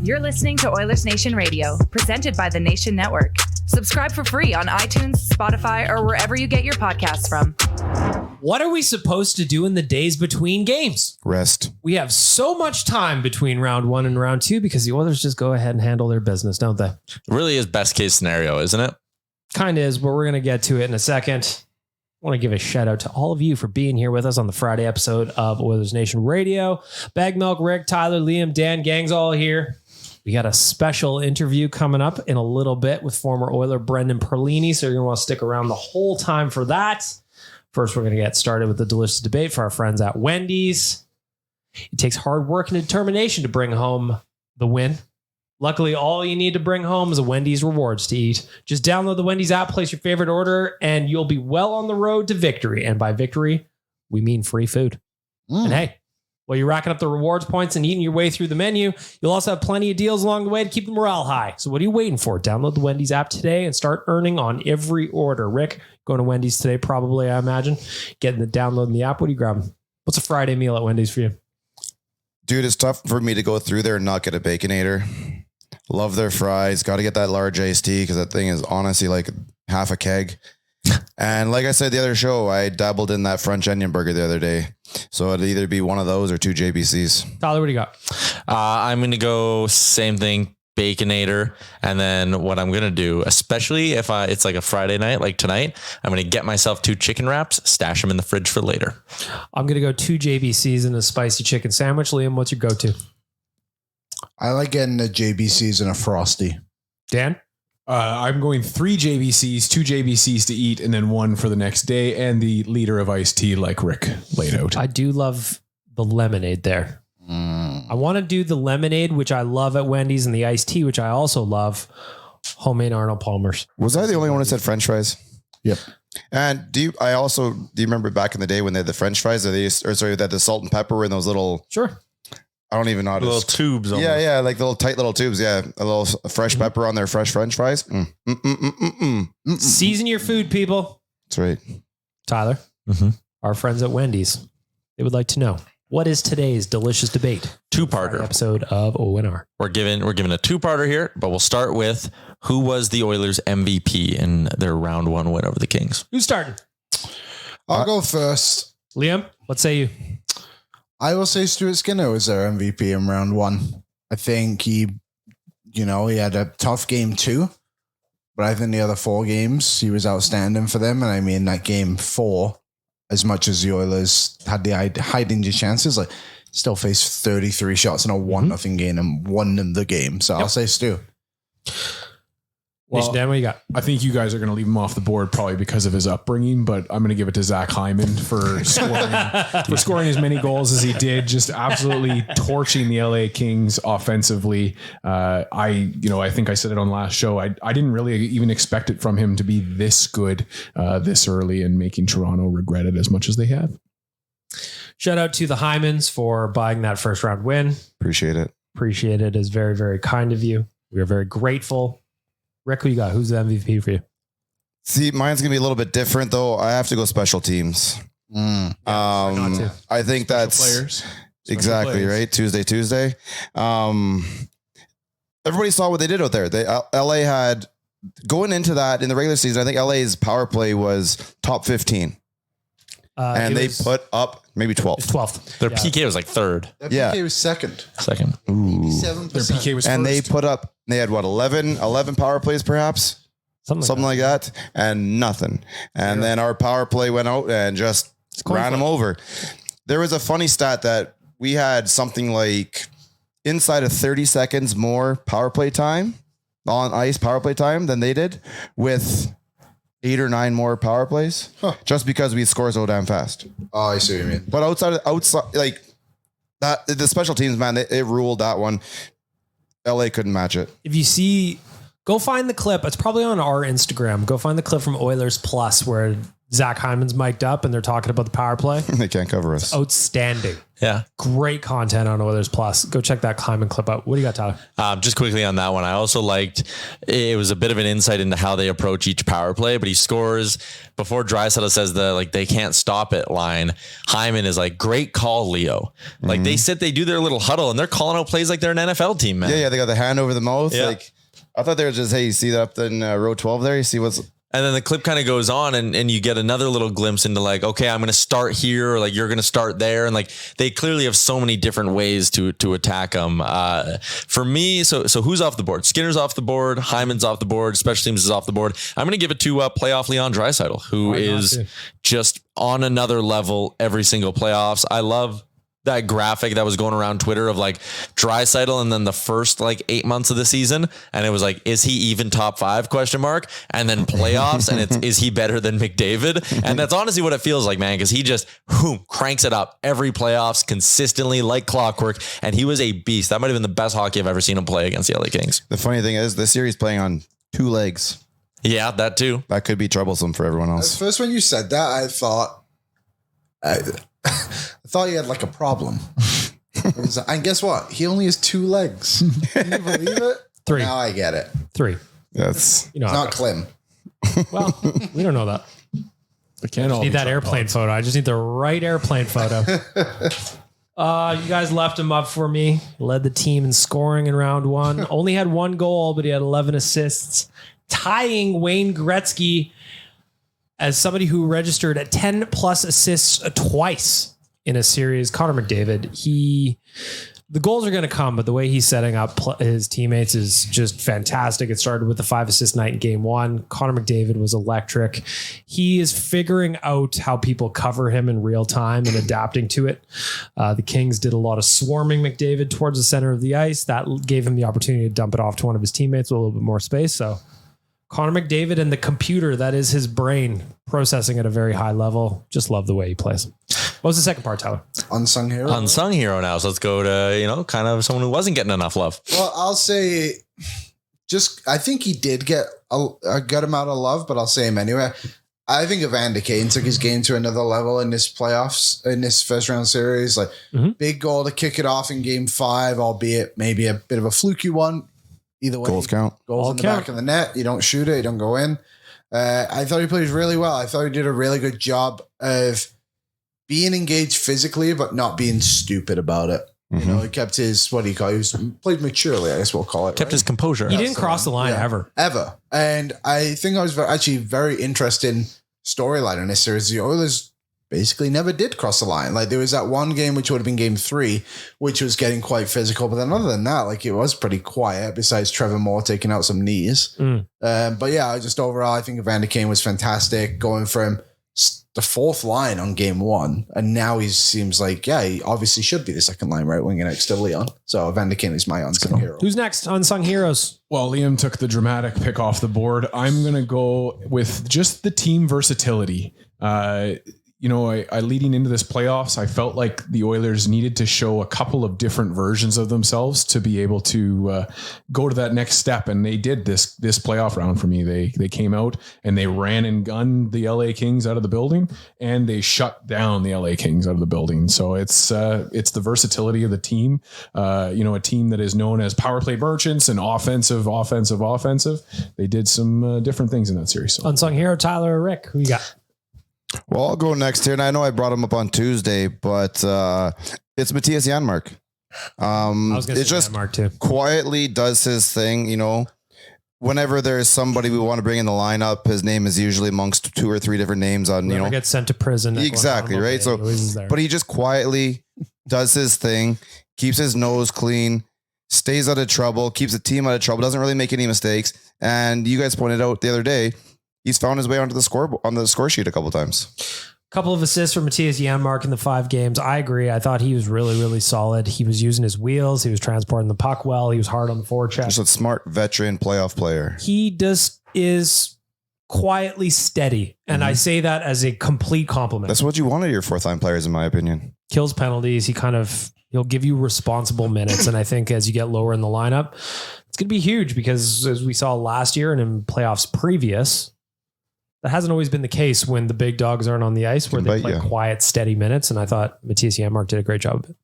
You're listening to Oilersnation Radio, presented by the Nation Network. Subscribe for free on iTunes, Spotify, or wherever you get your podcasts from. What are we supposed to do in the days between games? Rest. We have so much time between round one and round two because the Oilers just go ahead and handle their business, don't they? It really is best case scenario, isn't it? Kind of is, but we're going to get to it in a second. I want to give a shout out to all of you for being here with us on the Friday episode of Oilers Nation Radio. Bag Milk, Rick, Tyler, Liam, Dan, gang's all here. We got a special interview coming up in a little bit with former Oiler Brendan Perlini, so you're going to want to stick around the whole time for that. First, we're going to get started with the delicious debate for our friends at Wendys. It takes hard work and determination to bring home the win. Luckily, all you need to bring home is a Wendys rewards to eat. Just download the Wendys app, place your favorite order, and you'll be well on the road to victory. And by victory, we mean free food. And hey, while you're racking up the rewards points and eating your way through the menu, you'll also have plenty of deals along the way to keep the morale high. So what are you waiting for? Download the Wendys app today and start earning on every order. Rick, going to Wendys today, probably, I imagine. Getting the downloading the app. What are you grabbing? What's a Friday meal at Wendys for you? Dude, it's tough for me to go through there and not get a Baconator. Love their fries. Got to get that large iced tea because that thing is honestly like half a keg. And like I said the other show, I dabbled in that French onion burger the other day. So it'd either be one of those or two JBCs. Tyler, what do you got? I'm going to go same thing, Baconator. And then what I'm going to do, especially if it's like a Friday night, like tonight, I'm going to get myself 2 chicken wraps, stash them in the fridge for later. I'm going to go 2 JBCs and a spicy chicken sandwich. Liam, what's your go-to? I like getting the JBCs and a Frosty. Dan? I'm going 3 JBCs, 2 JBCs to eat, and then 1 for the next day, and the liter of iced tea like Rick laid out. I do love the lemonade there. I want to do the lemonade, which I love at Wendy's, and the iced tea, which I also love. Homemade Arnold Palmer's. Was I the only one who said French fries? Yep. And do you remember back in the day when they had the French fries, they had the salt and pepper were in those little... Sure. I don't even know how to... Little tubes. Almost. Yeah, like the little tight little tubes. Yeah, a little fresh pepper on their fresh French fries. Season your food, people. That's right. Tyler, our friends at Wendy's, they would like to know, what is today's delicious debate? 2-parter Episode of ONR. We're giving a 2-parter here, but we'll start with who was the Oilers MVP in their round 1 win over the Kings. Who's starting? I'll go first. Liam, what say you? I will say Stuart Skinner was their MVP in round 1. I think he had a tough game too, but I think the other 4 games he was outstanding for them. And I mean, that game 4, as much as the Oilers had the high danger chances, like still faced 33 shots in a 1-0 game and won the game. So I'll say Stu. Well, Dan, what you got? I think you guys are going to leave him off the board probably because of his upbringing, but I'm going to give it to Zach Hyman for scoring as many goals as he did, just absolutely torching the LA Kings offensively. I think I said it on last show. I didn't really even expect it from him to be this good this early and making Toronto regret it as much as they have. Shout out to the Hymans for buying that first round win. Appreciate it. Appreciate it. It's very, very kind of you. We are very grateful. Rick, who you got? Who's the MVP for you? See, mine's going to be a little bit different, though. I have to go special teams. Not to. I think that's Players. exactly players. right. Tuesday. Everybody saw what they did out there. LA had, going into that in the regular season, I think LA's power play was top 15. And they put up maybe 12th. 12th. Their PK was like 3rd. Their PK was second. Ooh. 87%. Their PK was And first. they had what, 11 power plays perhaps? Something like that. And nothing. And then our power play went out and just ran them over. There was a funny stat that we had something like inside of 30 seconds more power play time, on ice power play time than they did, with 8 or 9 more power plays, just because we score so damn fast. Oh, I see what you mean. But outside like that, the special teams, man, it ruled that one. LA couldn't match it. If you see, go find the clip. It's probably on our Instagram. Go find the clip from Oilers Plus where Zach Hyman's mic'd up and they're talking about the power play. They can't cover us. Outstanding. Yeah. Great content on Oilers Plus. Go check that Hyman clip out. What do you got, Tyler? Just quickly on that one, I also liked, it was a bit of an insight into how they approach each power play, but he scores before Draisaitl says they can't stop it line. Hyman is like, great call, Leo. Like they do their little huddle and they're calling out plays like they're an NFL team, man. Yeah. They got the hand over the mouth. Yeah. Like I thought they were just, hey, you see that up in row 12 there? You see what's... And then the clip kind of goes on and you get another little glimpse into like, okay, I'm going to start here, or like you're going to start there. And like, they clearly have so many different ways to attack them. For me, so who's off the board? Skinner's off the board. Hyman's off the board. Special teams is off the board. I'm going to give it to playoff Leon Draisaitl, who is just on another level every single playoffs. I love that graphic that was going around Twitter of like Draisaitl and then the first like 8 months of the season. And it was like, is he even top 5 ? And then playoffs. And is he better than McDavid? And that's honestly what it feels like, man. Cause he just cranks it up every playoffs consistently like clockwork. And he was a beast. That might've been the best hockey I've ever seen him play against the LA Kings. The funny thing is this series playing on 2 legs. Yeah, that too. That could be troublesome for everyone else. At first, when you said that, I thought he had like a problem. And guess what? He only has 2 legs. Can you believe it? 3. Now I get it. 3. That's You know, It's not Klim. well, we don't know that. I can't all Need be that top airplane dogs. photo. I just need the right airplane photo. You guys left him up for me. Led the team in scoring in round 1. Only had 1 goal, but he had 11 assists, tying Wayne Gretzky as somebody who registered at 10 plus assists twice in a series. Connor McDavid, the goals are going to come, but the way he's setting up his teammates is just fantastic. It started with the 5 assist night in game 1. Connor McDavid was electric. He is figuring out how people cover him in real time and adapting to it. The Kings did a lot of swarming McDavid towards the center of the ice. That gave him the opportunity to dump it off to one of his teammates with a little bit more space. So Connor McDavid and the computer, that is his brain, processing at a very high level. Just love the way he plays. What was the second part, Tyler? Unsung hero. Unsung hero now. So let's go to, kind of someone who wasn't getting enough love. Well, I'll say I think he did get a good amount of love, but I'll say him anyway. I think Evander Kane took his game to another level in this playoffs, in this first round series. Like big goal to kick it off in game 5, albeit maybe a bit of a fluky one. Either way, goals count. Goals in the back of the net. You don't shoot it. You don't go in. I thought he played really well. I thought he did a really good job of being engaged physically, but not being stupid about it. You know, he kept his, what do you call it? He played maturely, I guess we'll call it. Kept his composure. He didn't cross the line ever. And I think I was actually very interesting storyline in this series. The Oilers basically never did cross the line. Like there was that one game, which would have been game 3, which was getting quite physical. But then other than that, like it was pretty quiet besides Trevor Moore taking out some knees. But yeah, just overall, I think Evander Kane was fantastic going from the 4th line on game 1. And now he seems like, he obviously should be the second line right winger next to Leon. So Evander Kane is my unsung hero. Who's next? Unsung heroes. Well, Liam took the dramatic pick off the board. I'm going to go with just the team versatility. I leading into this playoffs, I felt like the Oilers needed to show a couple of different versions of themselves to be able to go to that next step. And they did this playoff round for me. They came out and they ran and gunned the LA Kings out of the building, and they shut down the LA Kings out of the building. So it's the versatility of the team. A team that is known as power play merchants and offensive. They did some different things in that series. So. Unsung hero, Tyler or Rick? Who you got? Well, I'll go next here. And I know I brought him up on Tuesday, but it's Matias Yanmar. I was going to say just Yanmar too. Quietly does his thing. Whenever there's somebody we want to bring in the lineup, his name is usually amongst 2 or 3 different names on, Never gets sent to prison. Exactly. Right. So, but he just quietly does his thing, keeps his nose clean, stays out of trouble, keeps the team out of trouble, doesn't really make any mistakes. And you guys pointed out the other day, he's found his way onto the score sheet a couple of times. Couple of assists for Matias Yanmar in the 5 games. I agree. I thought he was really, really solid. He was using his wheels. He was transporting the puck well. He was hard on the forecheck. Just a smart veteran playoff player. He is quietly steady. And I say that as a complete compliment. That's what you want out of your 4th line players, in my opinion. Kills penalties. He'll give you responsible minutes. And I think as you get lower in the lineup, it's going to be huge because as we saw last year and in playoffs previous, That hasn't always been the case when the big dogs aren't on the ice, where they play quiet, steady minutes. And I thought Matias Yanmar did a great job of it.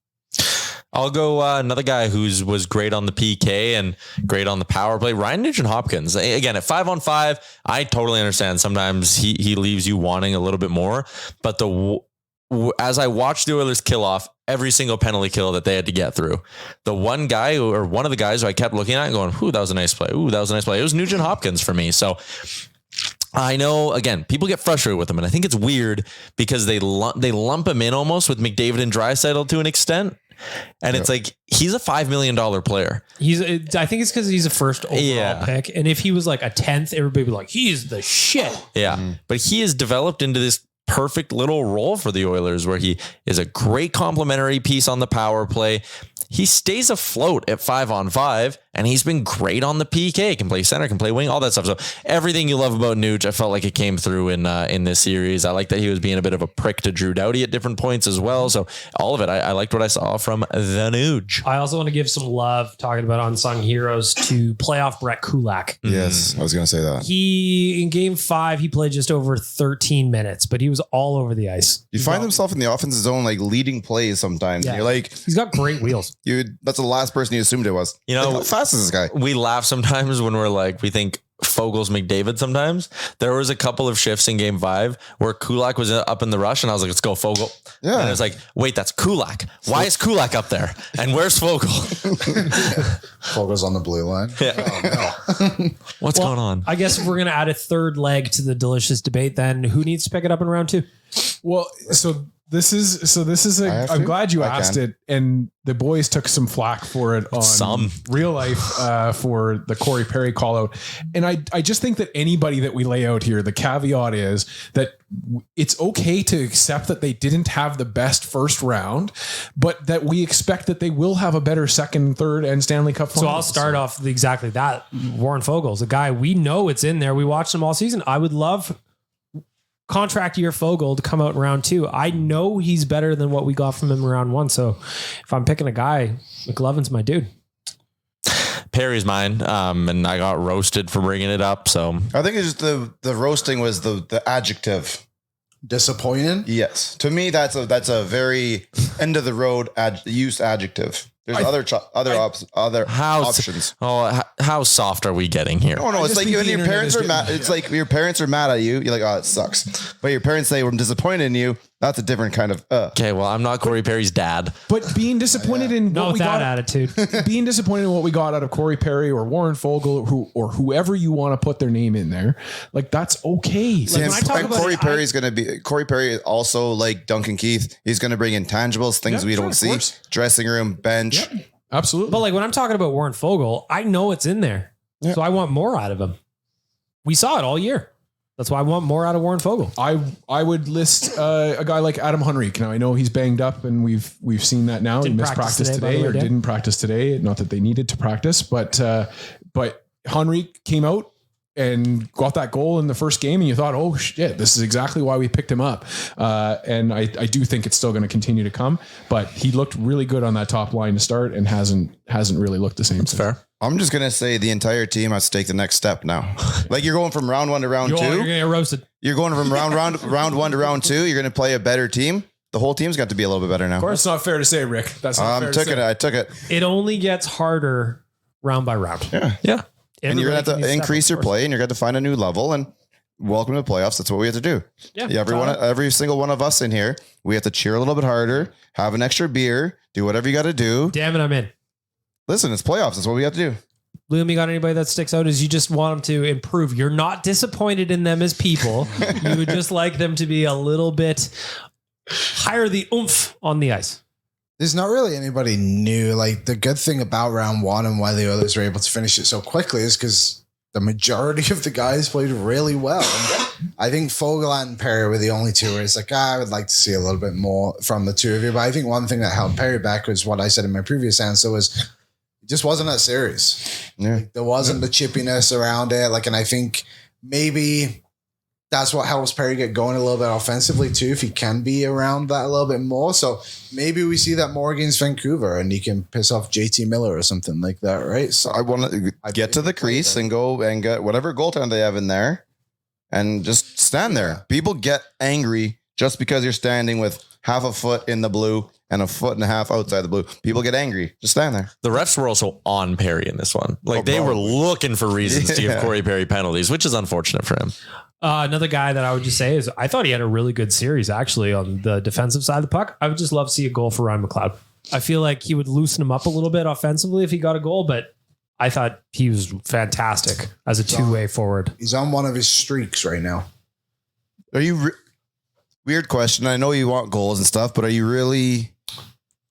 I'll go another guy was great on the PK and great on the power play. Ryan Nugent-Hopkins. Again, at 5-on-5, I totally understand. Sometimes he leaves you wanting a little bit more. But as I watched the Oilers kill off every single penalty kill that they had to get through, the one of the guys who I kept looking at and going, "Ooh, that was a nice play. Ooh, that was a nice play." It was Nugent-Hopkins for me. So I know, again, people get frustrated with him, and I think it's weird because they lump him in almost with McDavid and Draisaitl to an extent. And it's like, he's a $5 million player. I think it's because he's a first overall pick. And if he was like a 10th, everybody would be like, he's the shit. Yeah. Mm-hmm. But he has developed into this perfect little role for the Oilers where he is a great complementary piece on the power play. He stays afloat at 5-on-5, and he's been great on the PK. Can play center, can play wing, all that stuff. So everything you love about Nuge, I felt like it came through in this series. I like that he was being a bit of a prick to Drew Doughty at different points as well. So all of it, I liked what I saw from the Nuge. I also want to give some love, talking about unsung heroes, to playoff Brett Kulak. Yes, I was going to say that. In game 5, he played just over 13 minutes, but he was all over the ice. You find himself in the offensive zone, like leading plays sometimes. Yeah. And you're like, he's got great wheels. That's the last person you assumed it was. You know, like, how fast is this guy? We laugh sometimes when we think Fogel's McDavid sometimes. There was a couple of shifts in game 5 where Kulak was up in the rush, and I was like, let's go Fogel. Yeah. And it's like, wait, that's Kulak. Why is Kulak up there? And where's Fogel? Fogel's on the blue line. Yeah. Oh, no. What's going on? I guess if we're going to add a third leg to the delicious debate, then who needs to pick it up in round 2? Well, This is I'm glad you asked it, and the boys took some flack for it on real life for the Corey Perry call out. And I just think that anybody that we lay out here, the caveat is that it's okay to accept that they didn't have the best first round, but that we expect that they will have a better second, third, and Stanley Cup final. So I'll start off exactly that. Warren Fogel's a guy we know it's in there. We watched him all season. I would love contract year Fogel to come out in round 2. I know he's better than what we got from him in round 1. So if I'm picking a guy, McLovin's my dude. Perry's mine. And I got roasted for bringing it up. So I think it's just the roasting was the adjective. Disappointing? Yes. To me, that's a very end of the road use adjective. There's other options. How soft are we getting here? No, it's like when your parents are mad. It's like your parents are mad at you. You're like, oh, it sucks. But your parents say, I'm disappointed in you. That's a different kind of. Okay, well, I'm not Corey Perry's dad. But being disappointed in what we got, attitude. Being disappointed in what we got out of Corey Perry or Warren Fogel or whoever you want to put their name in there, like that's okay. Like, when I talk about Corey Perry's going to be Corey Perry is also like Duncan Keith. He's going to bring intangibles, things we don't see, dressing room, bench. Yep. Absolutely. But like when I'm talking about Warren Fogel, I know it's in there. Yeah. So I want more out of him. We saw it all year. That's why I want more out of Warren Fogel. I would list a guy like Adam Henrique. Now I know he's banged up, and we've seen that now. He missed practice today or didn't practice today. Not that they needed to practice, but Henrique came out and got that goal in the first game, and you thought, oh shit, this is exactly why we picked him up. And I do think it's still going to continue to come, but he looked really good on that top line to start and hasn't really looked the same. That's fair. I'm just going to say the entire team has to take the next step now. Like you're going from round 1 to round 2. You're going to get roasted. You're going from round 1 to round 2. You're going to play a better team. The whole team's got to be a little bit better now. Of course, it's not fair to say, Rick. That's not fair to say. I took it. It only gets harder round by round. Yeah. And you're going to have to increase your play, and you're going to find a new level, and welcome to the playoffs. That's what we have to do. Yeah. Every single one of us in here, we have to cheer a little bit harder, have an extra beer, do whatever you got to do. Damn it, I'm in. Listen, it's playoffs. That's what we have to do. Liam, you got anybody that sticks out as you just want them to improve? You're not disappointed in them as people. You would just like them to be a little bit higher the oomph on the ice. There's not really anybody new. Like the good thing about round 1 and why the Oilers were able to finish it so quickly is because the majority of the guys played really well. And I think Fogel and Perry were the only two where it's like, I would like to see a little bit more from the two of you. But I think one thing that held Perry back was what I said in my previous answer was it just wasn't that serious. Yeah. Like, there wasn't the chippiness around it. Like, and I think maybe that's what helps Perry get going a little bit offensively too, if he can be around that a little bit more. So maybe we see that more against Vancouver and he can piss off JT Miller or something like that, right? So I want to get to the crease and go and get whatever goaltender they have in there and just stand there. People get angry just because you're standing with half a foot in the blue and a foot and a half outside the blue. People get angry. Just stand there. The refs were also on Perry in this one. Like they were looking for reasons to give Corey Perry penalties, which is unfortunate for him. Another guy that I would just say is I thought he had a really good series actually on the defensive side of the puck. I would just love to see a goal for Ryan McLeod. I feel like he would loosen him up a little bit offensively if he got a goal, but I thought he was fantastic as a two-way forward. He's on one of his streaks right now. Are you weird question? I know you want goals and stuff, but are you really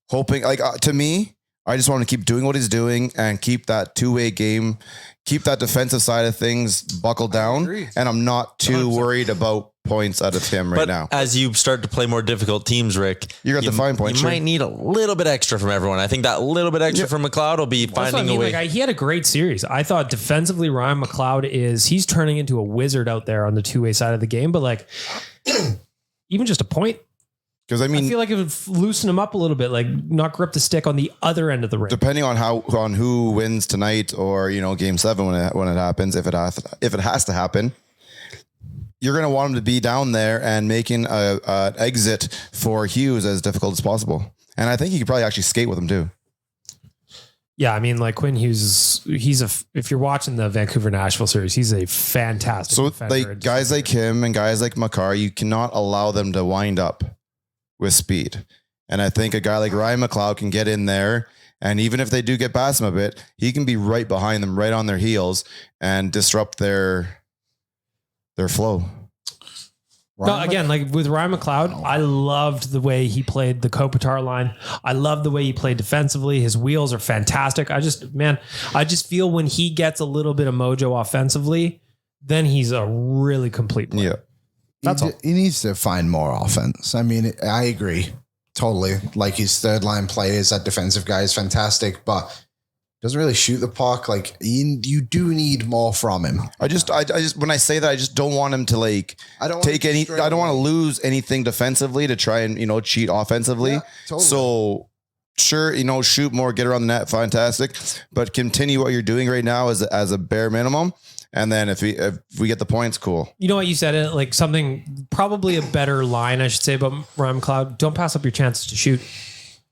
hoping? Like to me, I just want to keep doing what he's doing and keep that two-way game, keep that defensive side of things buckled down. And I'm not too worried about points out of him right now. As you start to play more difficult teams, Rick, you're at the fine point. You might need a little bit extra from everyone. I think that little bit extra from McLeod will be finding a way. Like, he had a great series. I thought defensively, Ryan McLeod he's turning into a wizard out there on the two-way side of the game. But like, even just a point. Because I feel like it would loosen him up a little bit, like not grip the stick on the other end of the ring. Depending on who wins tonight, or Game 7 when it happens, if it has to happen, you're going to want him to be down there and making an exit for Hughes as difficult as possible. And I think he could probably actually skate with him too. Yeah, I mean, like Quinn Hughes, if you're watching the Vancouver Nashville series, he's a fantastic. So like guys like him and guys like Makar, you cannot allow them to wind up with speed. And I think a guy like Ryan McLeod can get in there, and even if they do get past him a bit, he can be right behind them, right on their heels, and disrupt their flow. No, again, like with Ryan McLeod, I loved the way he played the Kopitar line. I love the way he played defensively. His wheels are fantastic. I just feel when he gets a little bit of mojo offensively, then he's a really complete player. Yeah. That's all. He needs to find more offense. I mean, I agree totally. Like his third line play is that defensive guy is fantastic, but doesn't really shoot the puck. Like you do need more from him. I just when I say that, I just don't want him to I don't want to lose anything defensively to try and cheat offensively. Yeah, totally. So sure, shoot more, get around the net, fantastic, but continue what you're doing right now as a bare minimum. And then if we get the points, cool. You know what you said? It like something, probably a better line, I should say, about Ryan McLeod. Don't pass up your chances to shoot.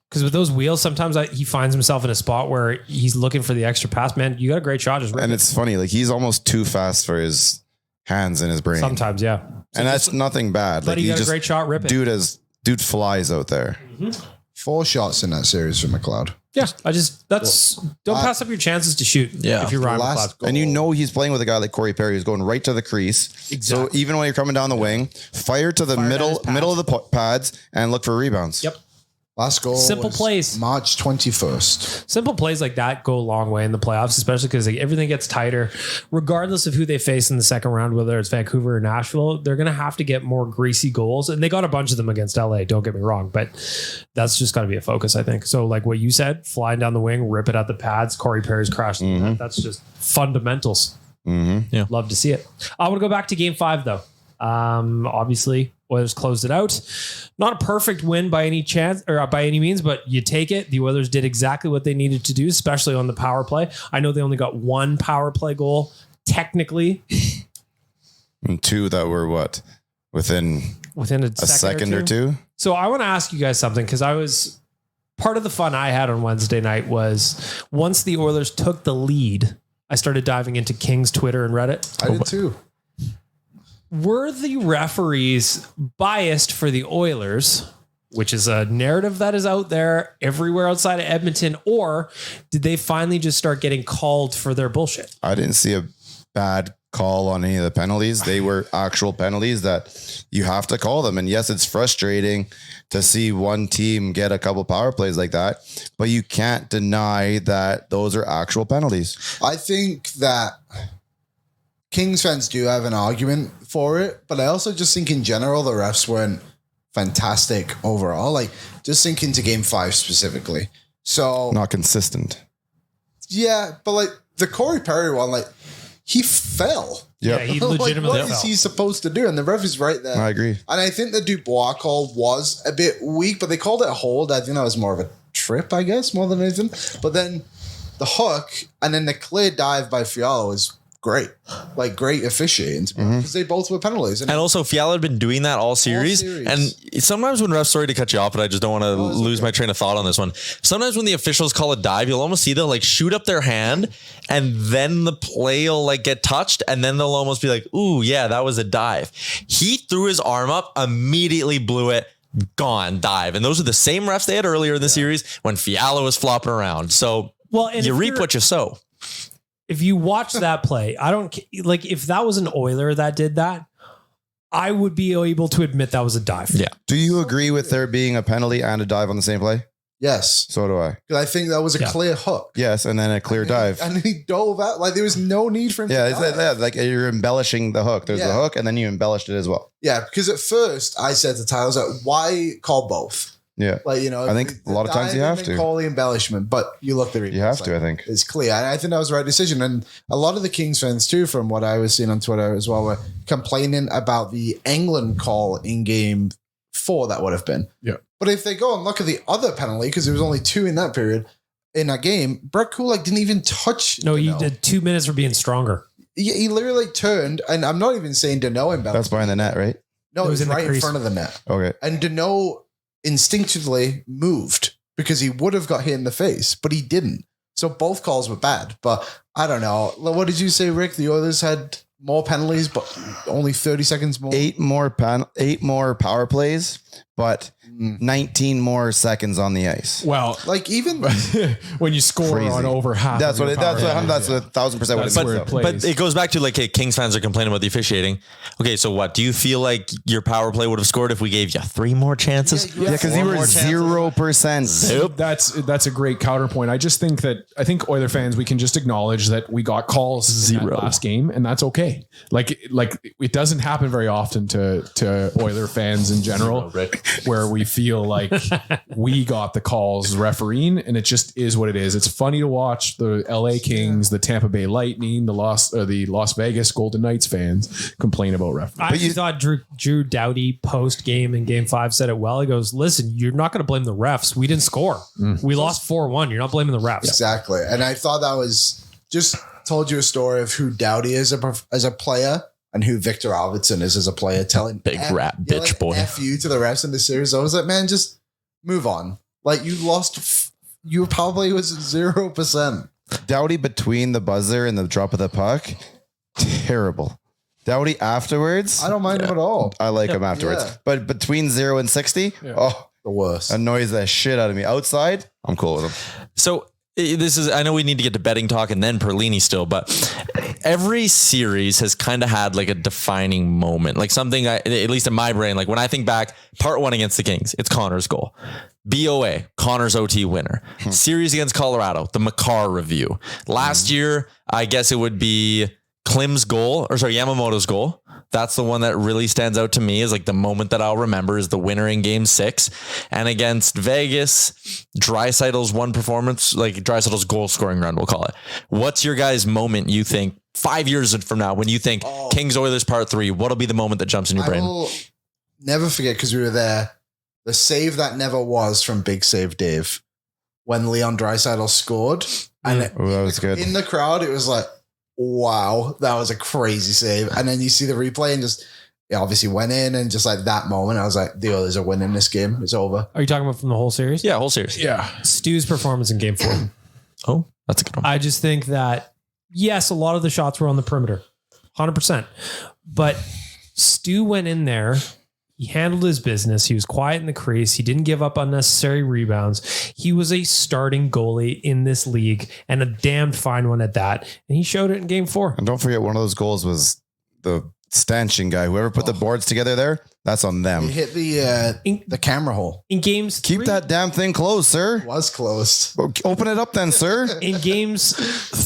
Because with those wheels, sometimes he finds himself in a spot where he's looking for the extra pass. Man, you got a great shot. And it's funny. Like he's almost too fast for his hands and his brain. Sometimes, yeah. So and that's nothing bad. Like he got a great shot, rip it. Dude flies out there. Mm-hmm. 4 shots in that series for McLeod. Yeah, don't pass up your chances to shoot. Yeah, if you're Ryan McLeod. And he's playing with a guy like Corey Perry who's going right to the crease. Exactly. So even when you're coming down the wing, fire to the middle of the pads and look for rebounds. Yep. Last goal. Simple plays. March 21st. Simple plays like that go a long way in the playoffs, especially because everything gets tighter. Regardless of who they face in the second round, whether it's Vancouver or Nashville, they're going to have to get more greasy goals. And they got a bunch of them against LA, don't get me wrong, but that's just got to be a focus, I think. So like what you said, flying down the wing, rip it at the pads, Corey Perry's crashing. Mm-hmm. That's just fundamentals. Mm-hmm. Yeah. Love to see it. I want to go back to game 5 though. Obviously Oilers closed it out. Not a perfect win by any chance or by any means, but you take it. The Oilers did exactly what they needed to do, especially on the power play. I know they only got 1 power play goal technically. And 2 that were within a second or two. So I want to ask you guys something, because part of the fun I had on Wednesday night was once the Oilers took the lead, I started diving into King's Twitter and Reddit. I did too. Were the referees biased for the Oilers, which is a narrative that is out there everywhere outside of Edmonton, or did they finally just start getting called for their bullshit? I didn't see a bad call on any of the penalties. They were actual penalties that you have to call them. And yes, it's frustrating to see one team get a couple power plays like that, but you can't deny that those are actual penalties. I think that Kings fans do have an argument for it, but I also just think in general, the refs weren't fantastic overall. Like just think into game 5 specifically. So not consistent. Yeah. But like the Corey Perry one, like he fell. Yep. Yeah. He legitimately what is he supposed to do? And the ref is right there. I agree. And I think the Dubois call was a bit weak, but they called it a hold. I think that was more of a trip, I guess, more than anything. But then the hook and then the clear dive by Fiala was great, like great officiating because they both were penalties. And also Fiala had been doing that all series. And sometimes when refs, sorry to cut you off, but I just don't want to lose my train of thought on this one. Sometimes when the officials call a dive, you'll almost see they'll like shoot up their hand and then the play will like get touched and then they'll almost be like, ooh, yeah, that was a dive. He threw his arm up, immediately blew it, gone, dive. And those are the same refs they had earlier in the series when Fiala was flopping around. So you reap what you sow. If you watch that play, I don't like if that was an Oiler that did that, I would be able to admit that was a dive. Yeah. Do you agree with there being a penalty and a dive on the same play? Yes. So do I. Because I think that was a clear hook. Yes, and then a clear dive. And he dove out. Like there was no need for him to dive. Like you're embellishing the hook. There's the hook and then you embellished it as well. Yeah, because at first I said to Tyler, I was like, why call both? Yeah. Like, you know, I think a lot of times you have to call the embellishment, but you look the replay. You have to, I think. It's clear. And I think that was the right decision. And a lot of the Kings fans too, from what I was seeing on Twitter as well, were complaining about the England call in game 4 that would have been. Yeah. But if they go and look at the other penalty, because there was only 2 in that period, in that game, Brett Kulak didn't even touch. No, he did 2 minutes for being stronger. He literally turned, and I'm not even saying Dano embellished. That's behind the net, right? No, it was right in front of the net. Okay. And Dano instinctively moved because he would have got hit in the face, but he didn't. So both calls were bad. But I don't know. What did you say, Rick? The Oilers had more penalties, but only 30 seconds more. 8 more power plays, but 19 more seconds on the ice. Well, like even when you score on over half, that's what that's 1,000% what that's where it plays. But it goes back to like, hey, Kings fans are complaining about the officiating. Okay, so what do you feel like your power play would have scored if we gave you 3 more chances? Yeah, because you were 0%. That's a great counterpoint. I just think Oiler fans, we can just acknowledge that we got calls in that last game, and that's okay. Like it doesn't happen very often to Oiler fans in general, where we feel like we got the calls refereeing, and it just is what it is. It's funny to watch the LA Kings, the Tampa Bay Lightning, the Las Vegas Golden Knights fans complain about refereeing. I thought Drew Doughty post game in game 5 said it well. He goes, listen, you're not going to blame the refs. We didn't score. We lost 4-1. You're not blaming the refs. Exactly. And I thought that was just told you a story of who Doughty is as a player and who Victor Alvarezson is as a player, telling big rat bitch boy F you to the refs in the series. I was like, man, just move on. Like you lost, you probably was 0%. Doughty between the buzzer and the drop of the puck, terrible. Doughty afterwards, I don't mind him at all. I like him afterwards, but between 0 and 60, the worst. Annoys the shit out of me. Outside, I'm cool with him. So I know we need to get to betting talk and then Perlini still, but every series has kind of had like a defining moment, like something at least in my brain, like when I think back, part 1 against the Kings, it's Connor's goal. BOA, Connor's OT winner. Series against Colorado, the Makar review. Last year, I guess it would be Yamamoto's goal. That's the one that really stands out to me is like the moment that I'll remember is the winner in game 6. And against Vegas, Draisaitl's one performance, like Draisaitl's goal scoring run, we'll call it. What's your guys' moment you think 5 years from now when you think Kings Oilers part 3, what'll be the moment that jumps in your brain? I will never forget because we were there. The save that never was from Big Save Dave when Leon Draisaitl scored. And that was good. In the crowd, it was like, wow, that was a crazy save. And then you see the replay and just, it obviously went in and just like that moment, I was like, the Oilers are winning this game. It's over. Are you talking about from the whole series? Yeah, whole series. Yeah. Stu's performance in game 4. Oh, that's a good one. I just think that, yes, a lot of the shots were on the perimeter, 100%. But Stu went in there. He handled his business. He was quiet in the crease. He didn't give up unnecessary rebounds. He was a starting goalie in this league and a damned fine one at that. And he showed it in game 4. And don't forget, one of those goals was the stanchion guy. Whoever put the boards together there, that's on them. He hit the camera hole. In games Keep 3, that damn thing closed, sir. It was closed. Open it up then, sir. in games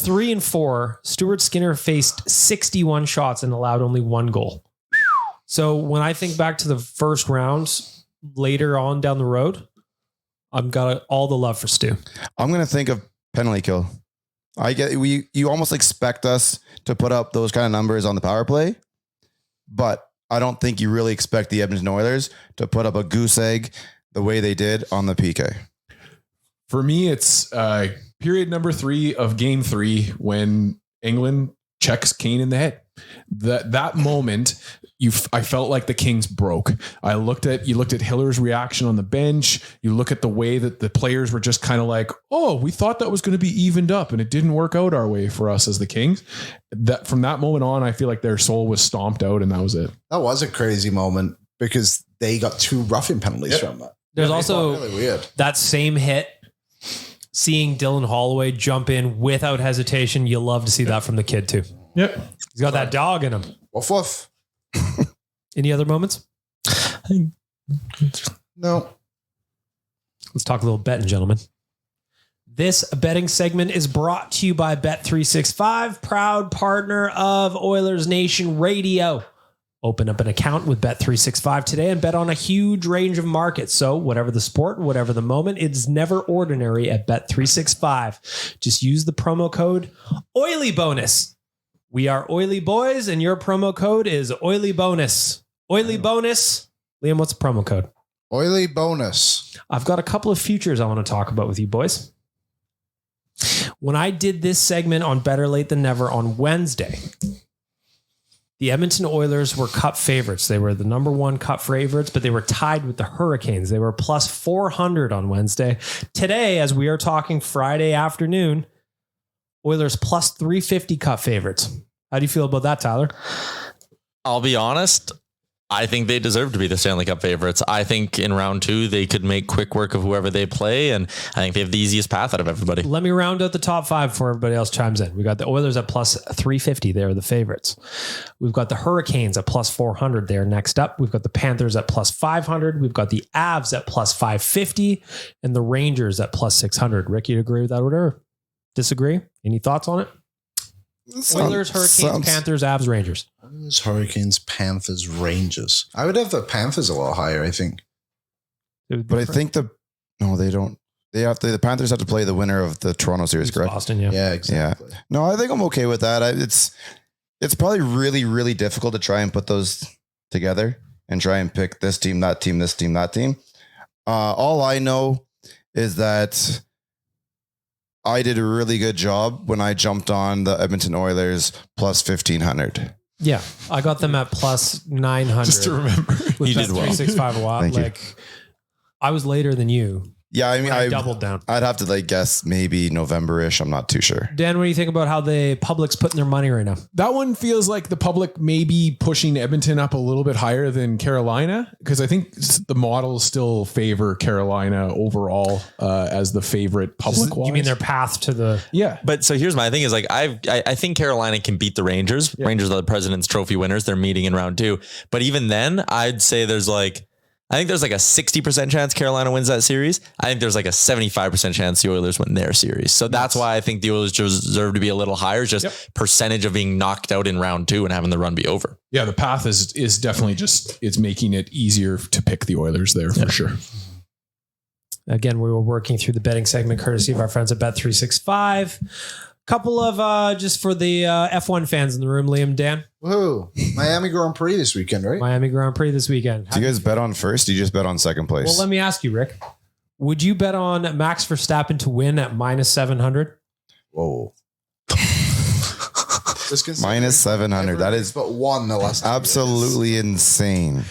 3 and 4, Stuart Skinner faced 61 shots and allowed only 1 goal. So when I think back to the first rounds later on down the road, I've got all the love for Stu. I'm going to think of penalty kill. You almost expect us to put up those kind of numbers on the power play, but I don't think you really expect the Edmonton Oilers to put up a goose egg the way they did on the PK. For me, it's period number 3 of game 3 when England checks Kane in the head. That moment, I felt like the Kings broke. You looked at Hiller's reaction on the bench. You look at the way that the players were just kind of like, oh, we thought that was going to be evened up, and it didn't work out our way for us as the Kings. That from that moment on, I feel like their soul was stomped out, and that was it. That was a crazy moment because they got 2 roughing penalties from that. There's also really weird. That same hit. Seeing Dylan Holloway jump in without hesitation, you love to see that from the kid too. Yep. He's got that dog in him. Woof woof. Any other moments? No. Let's talk a little betting, gentlemen. This betting segment is brought to you by Bet365, proud partner of Oilers Nation Radio. Open up an account with Bet365 today and bet on a huge range of markets. So whatever the sport, whatever the moment, it's never ordinary at Bet365. Just use the promo code OILYBONUS. We are Oily Boys, and your promo code is Oily Bonus. Oily Bonus. Liam, what's the promo code? Oily Bonus. I've got a couple of futures I want to talk about with you boys. When I did this segment on Better Late Than Never on Wednesday, the Edmonton Oilers were cup favorites. They were the number 1 cup favorites, but they were tied with the Hurricanes. They were plus 400 on Wednesday. Today, as we are talking Friday afternoon, Oilers plus 350 cup favorites. How do you feel about that, Tyler? I'll be honest. I think they deserve to be the Stanley Cup favorites. I think in round 2, they could make quick work of whoever they play, and I think they have the easiest path out of everybody. Let me round out the top 5 before everybody else chimes in. We got the Oilers at plus 350. They're the favorites. We've got the Hurricanes at plus 400. They're next up. We've got the Panthers at plus 500. We've got the Avs at plus 550 and the Rangers at plus 600. Rick, you agree with that order? Disagree? Any thoughts on it? Oilers, Hurricanes, Panthers, Avs, Rangers. Oilers, Hurricanes, Panthers, Rangers. I would have the Panthers a little higher, I think. But I think they don't. The Panthers have to play the winner of the Toronto series, correct? Boston, yeah. Yeah, exactly. Yeah. No, I think I'm okay with that. It's probably really, really difficult to try and put those together and try and pick this team, that team, this team, that team. All I know is that I did a really good job when I jumped on the Edmonton Oilers plus 1,500. Yeah, I got them at plus 900. Just to remember. You did well. 365 a lot. Thank you. I was later than you. Yeah, I mean, I doubled down. I'd have to guess maybe November-ish. I'm not too sure. Dan, what do you think about how the public's putting their money right now? That one feels like the public may be pushing Edmonton up a little bit higher than Carolina, because I think the models still favor Carolina overall as the favorite public. You mean their path to the... Yeah. But so here's my thing is I think Carolina can beat the Rangers. Yeah. Rangers are the President's Trophy winners. They're meeting in round 2. But even then, I'd say there's I think there's a 60% chance Carolina wins that series. I think there's a 75% chance the Oilers win their series. So that's why I think the Oilers deserve to be a little higher, just percentage of being knocked out in round 2 and having the run be over. Yeah, the path is definitely it's making it easier to pick the Oilers there for sure. Again, we were working through the betting segment courtesy of our friends at Bet365. Couple of just for the F1 fans in the room, Liam, Dan. Woohoo. Miami Grand Prix this weekend, right? Miami Grand Prix this weekend. Do you guys bet on first? Do you just bet on second place? Well, let me ask you, Rick. Would you bet on Max Verstappen to win at minus 700? Whoa. Minus 700. That is but one the last absolutely insane.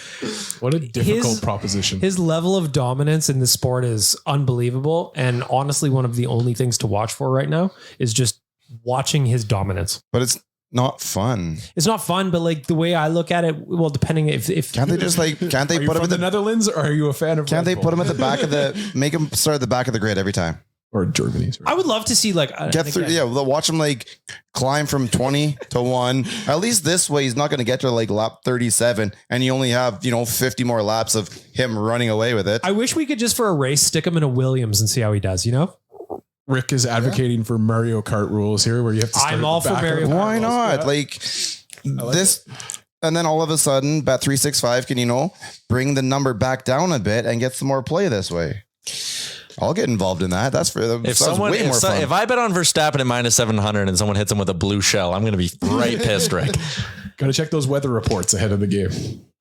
What a difficult proposition. His level of dominance in this sport is unbelievable. And honestly, one of the only things to watch for right now is just watching his dominance. But it's not fun. It's not fun, but the way I look at it, well, depending if can't they just can't they put him in the Netherlands, or are you a fan of? Can't they put him at the back of make him start at the back of the grid every time? Or Germany? I would love to see get through. Yeah, they'll watch him climb from 20 to 1. At least this way, he's not going to get to lap 37, and you only have 50 more laps of him running away with it. I wish we could just for a race stick him in a Williams and see how he does. Rick is advocating for Mario Kart rules here, where you have to start. I'm all for Mario Kart. Why not? Yeah. This, and then all of a sudden, Bet365 can bring the number back down a bit and get some more play this way. I'll get involved in that. That's for way more fun. If I bet on Verstappen at minus 700 and someone hits him with a blue shell, I'm going to be right pissed, Rick. Got to check those weather reports ahead of the game.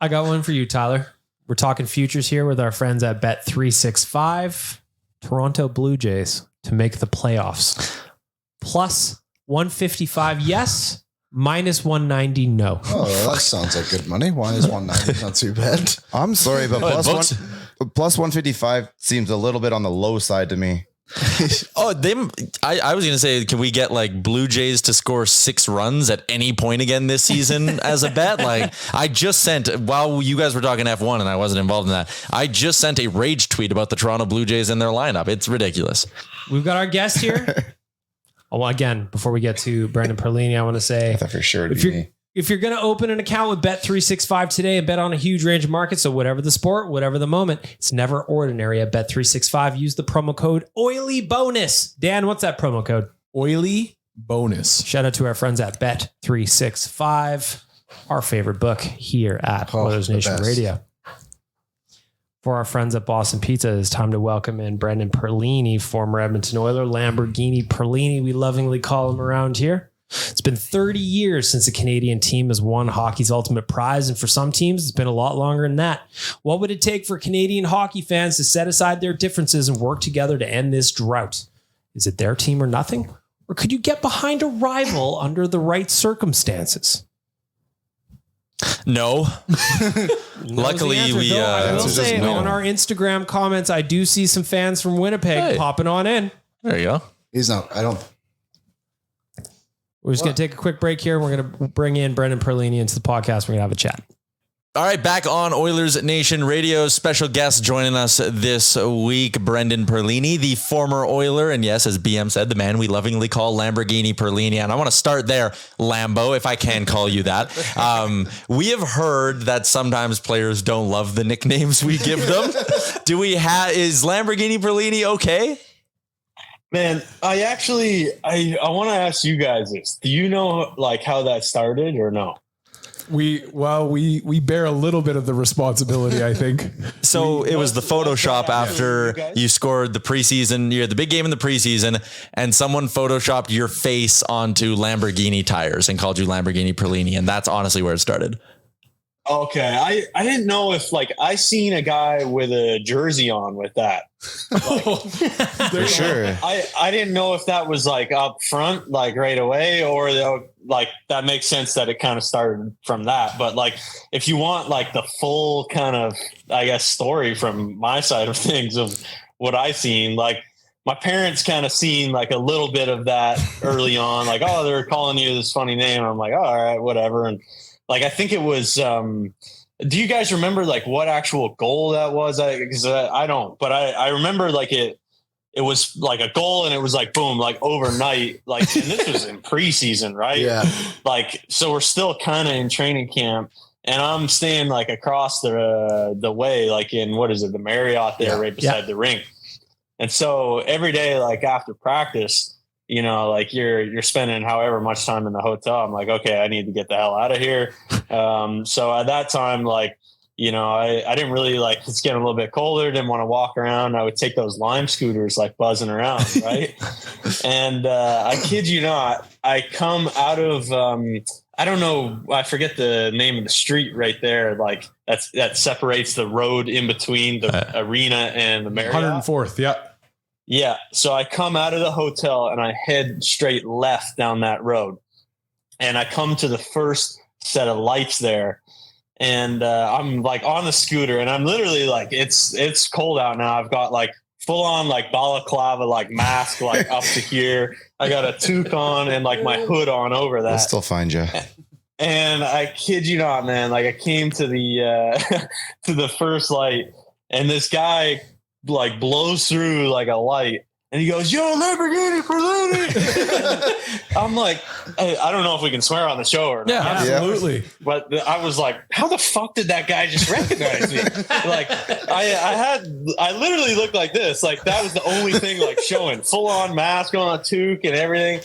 I got one for you, Tyler. We're talking futures here with our friends at Bet365. Toronto Blue Jays to make the playoffs. Plus 155 yes, Minus 190, no. Oh, that sounds like good money. Why is 190 not too bad? I'm sorry, but plus 155 seems a little bit on the low side to me. I was going to say, can we get like Blue Jays to score 6 runs at any point again this season as a bet? Like I just sent, while you guys were talking F1 and I wasn't involved in that, I just sent a rage tweet about the Toronto Blue Jays and their lineup. It's ridiculous. We've got our guest here. Oh, well, again, before we get to Brendan Perlini, I want to say, I thought for sure it'd be me. If you're going to open an account with Bet365 today and bet on a huge range of markets, so whatever the sport, whatever the moment, it's never ordinary at Bet365. Use the promo code OILYBONUS. Dan, what's that promo code? Oily bonus. Shout out to our friends at Bet365, our favorite book here at Oilers Nation Radio. For our friends at Boston Pizza, it's time to welcome in Brendan Perlini, former Edmonton Oiler, Lamborghini Perlini, we lovingly call him around here. It's been 30 years since a Canadian team has won hockey's ultimate prize, and for some teams, it's been a lot longer than that. What would it take for Canadian hockey fans to set aside their differences and work together to end this drought? Is it their team or nothing? Or could you get behind a rival under the right circumstances? No. Luckily, I will say on our Instagram comments, I do see some fans from Winnipeg popping on in. There you go. He's not. I don't. We're just going to take a quick break here. We're going to bring in Brendan Perlini into the podcast. We're going to have a chat. All right, back on Oilers Nation Radio. Special guest joining us this week, Brendan Perlini, the former Oiler. And yes, as BM said, the man we lovingly call Lamborghini Perlini. And I want to start there, Lambo, if I can call you that. We have heard that sometimes players don't love the nicknames we give them. Is Lamborghini Perlini okay? Man, I want to ask you guys this. Do you know like how that started or no? We bear a little bit of the responsibility, I think. So it was the Photoshop after you scored the preseason. You had the big game in the preseason, and someone Photoshopped your face onto Lamborghini tires and called you Lamborghini Perlini, and that's honestly where it started. Okay, I didn't know if like I seen a guy with a jersey on with that. Like, for sure. I didn't know if that was like up front, like right away, or like that makes sense that it kind of started from that. But like, if you want like the full kind of, I guess, story from my side of things of what I seen, like my parents kind of seen like a little bit of that early on, like, oh, they're calling you this funny name. I'm like, oh, all right, whatever. And like, I think it was, do you guys remember like what actual goal that was? I don't, but I remember like it was like a goal and it was like, boom, like overnight, like, and this was in preseason, right? Yeah. Like, so we're still kind of in training camp and I'm staying like across the way, like in, what is it? The Marriott there right beside the rink. And so every day, like after practice, you know, like you're spending however much time in the hotel. I'm like, okay, I need to get the hell out of here. So at that time, like, you know, I didn't really like, it's getting a little bit colder. Didn't want to walk around. I would take those Lime scooters, like buzzing around. Right. And I kid you not, I come out of, I don't know. I forget the name of the street right there. Like that separates the road in between the arena and the Marriott. 104th. Yeah. Yeah. So I come out of the hotel and I head straight left down that road. And I come to the first set of lights there. And I'm like on the scooter and I'm literally like, it's cold out now. I've got like full on like balaclava, like mask, like up to here. I got a toque on and like my hood on over that. We'll still find you. And I kid you not, man. Like I came to the, to the first light and this guy like blows through like a light and he goes, yo, Lamborghini Perlini. I'm like, I don't know if we can swear on the show or not. Yeah, absolutely. But I was like, how the fuck did that guy just recognize me? Like I literally looked like this. Like that was the only thing like showing full on mask on, a toque and everything.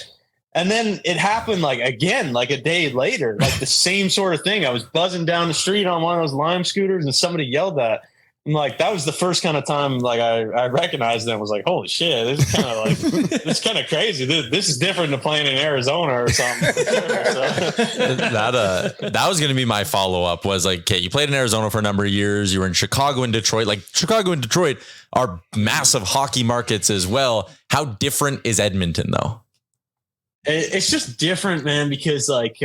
And then it happened like again, like a day later, like the same sort of thing. I was buzzing down the street on one of those Lime scooters and somebody yelled at. I'm like, that was the first kind of time like I recognized them. Was like, holy shit, this is kind of like this is kind of crazy. This is different than playing in Arizona or something. That was going to be my follow up. Was like, okay, you played in Arizona for a number of years. You were in Chicago and Detroit. Like Chicago and Detroit are massive hockey markets as well. How different is Edmonton though? it's just different, man, because like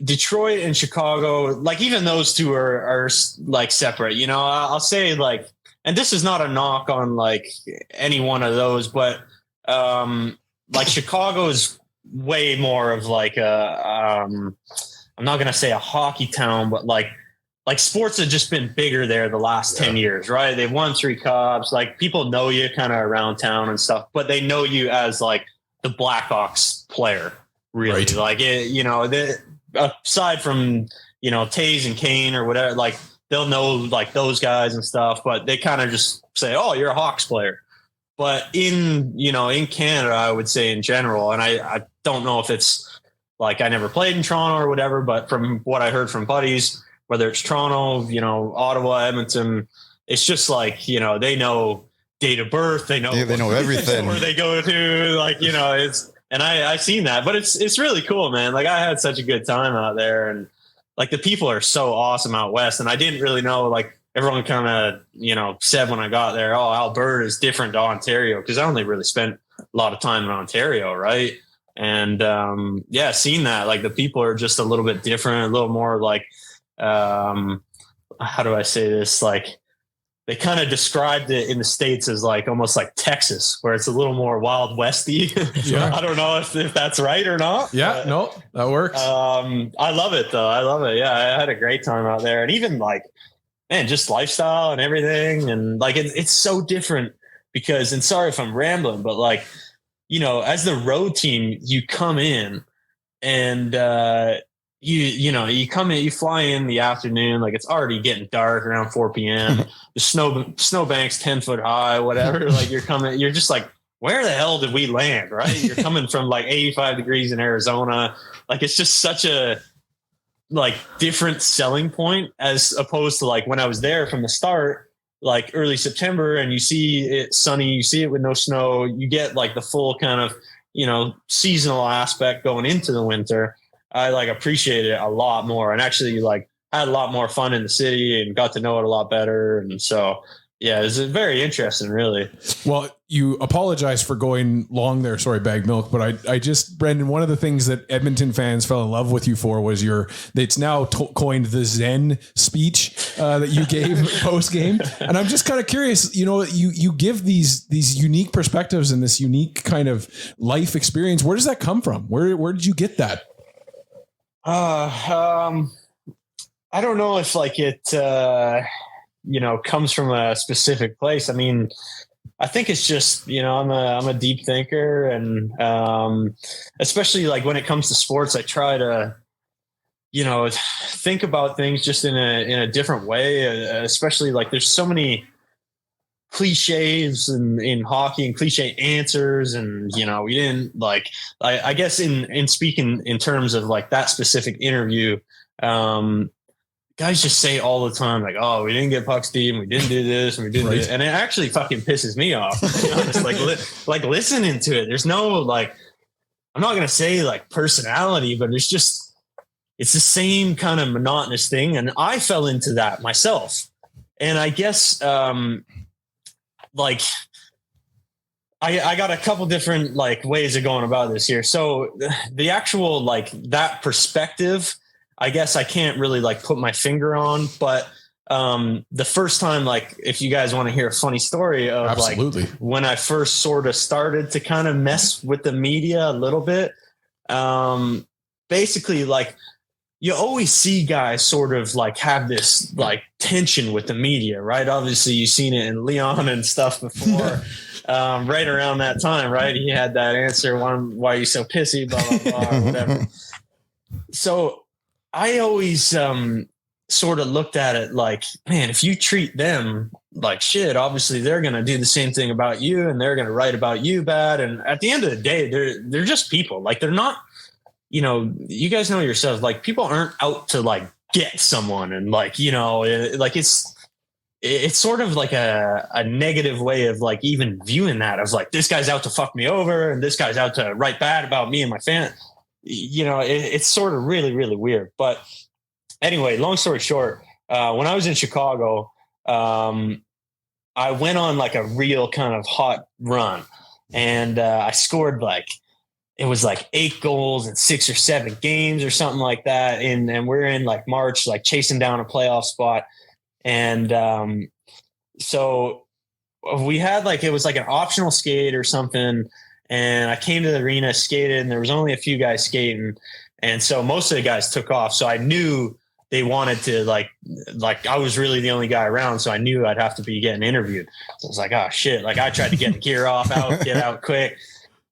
Detroit and Chicago, like even those two are like separate, you know. I'll say like, and this is not a knock on like any one of those, but like Chicago is way more of like I'm not going to say a hockey town, but like sports have just been bigger there the last 10 years, right? They've won 3 cups. Like people know you kind of around town and stuff, but they know you as like the Blackhawks player, really. Right. Like, you know, aside from, you know, Taves and Kane or whatever, like they'll know like those guys and stuff, but they kind of just say, oh, you're a Hawks player. But in Canada, I would say in general, and I don't know if it's like I never played in Toronto or whatever, but from what I heard from buddies, whether it's Toronto, you know, Ottawa, Edmonton, it's just like, you know, they know date of birth, they know everything, where they go to, like, you know, and I've seen that, but it's really cool, man. Like I had such a good time out there, and like the people are so awesome out west. And I didn't really know, like everyone kind of, you know, said when I got there, oh, Alberta is different to Ontario, because I only really spent a lot of time in Ontario, right? And yeah, seeing that, like the people are just a little bit different, a little more like, how do I say this? Like they kind of described it in the States as like almost like Texas, where it's a little more Wild Westy. Yeah. I don't know if that's right or not. Yeah, no, that works. I love it though. I love it. Yeah, I had a great time out there, and even like, man, just lifestyle and everything, and like it's so different because. And sorry if I'm rambling, but like, you know, as the road team, you come in and you know, you come in, you fly in the afternoon, like it's already getting dark around 4 p.m. The snowbank's 10 foot high, whatever. Like you're coming, you're just like, where the hell did we land? Right. You're coming from like 85 degrees in Arizona. Like it's just such a like different selling point as opposed to like when I was there from the start, like early September, and you see it sunny, you see it with no snow, you get like the full kind of, you know, seasonal aspect going into the winter. I like appreciated it a lot more, and actually like had a lot more fun in the city and got to know it a lot better. And so, yeah, it's very interesting, really. Well, you apologize for going long there. Sorry, Bag Milk. But I just, Brendan, one of the things that Edmonton fans fell in love with you for was it's now coined the Zen speech that you gave post game. And I'm just kind of curious, you know, you give these unique perspectives and this unique kind of life experience. Where does that come from? Where did you get that? I don't know if like it, you know, comes from a specific place. I mean, I think it's just, you know, I'm a deep thinker, and especially like when it comes to sports, I try to, you know, think about things just in a different way. Especially like there's so many cliches in hockey and cliche answers, and you know, we didn't like, I guess in speaking in terms of like that specific interview, guys just say all the time like, oh, we didn't get pucks deep, and we didn't do this, and we didn't do it. And it actually fucking pisses me off. You know, just like listening to it, there's no like, I'm not gonna say like personality, but it's the same kind of monotonous thing, and I fell into that myself. And I guess like I got a couple different like ways of going about this here. So the actual like that perspective, I guess I can't really like put my finger on, but the first time, like if you guys want to hear a funny story of Absolutely. Like when I first sort of started to kind of mess with the media a little bit, basically like you always see guys sort of like have this like tension with the media, right? Obviously you've seen it in Leon and stuff before, right around that time, right? He had that answer, why are you so pissy, blah, blah, blah, or whatever. So I always sort of looked at it like, man, if you treat them like shit, obviously they're going to do the same thing about you, and they're going to write about you bad. And at the end of the day, they're just people. Like they're not, you know, you guys know yourselves, like people aren't out to like get someone, and like, you know, like it's sort of like a negative way of like even viewing that of like, this guy's out to fuck me over, and this guy's out to write bad about me and my fan. You know, it's sort of really, really weird. But anyway, long story short, when I was in Chicago, I went on like a real kind of hot run. and I scored it was 8 goals in 6 or 7 games or something like that. And we're in March, chasing down a playoff spot. And so we had it was an optional skate or something. And I came to the arena, skated, and there was only a few guys skating. And so most of the guys took off. So I knew they wanted to I was really the only guy around. So I knew I'd have to be getting interviewed. So I was like, oh shit. I tried to get the gear off, get out quick.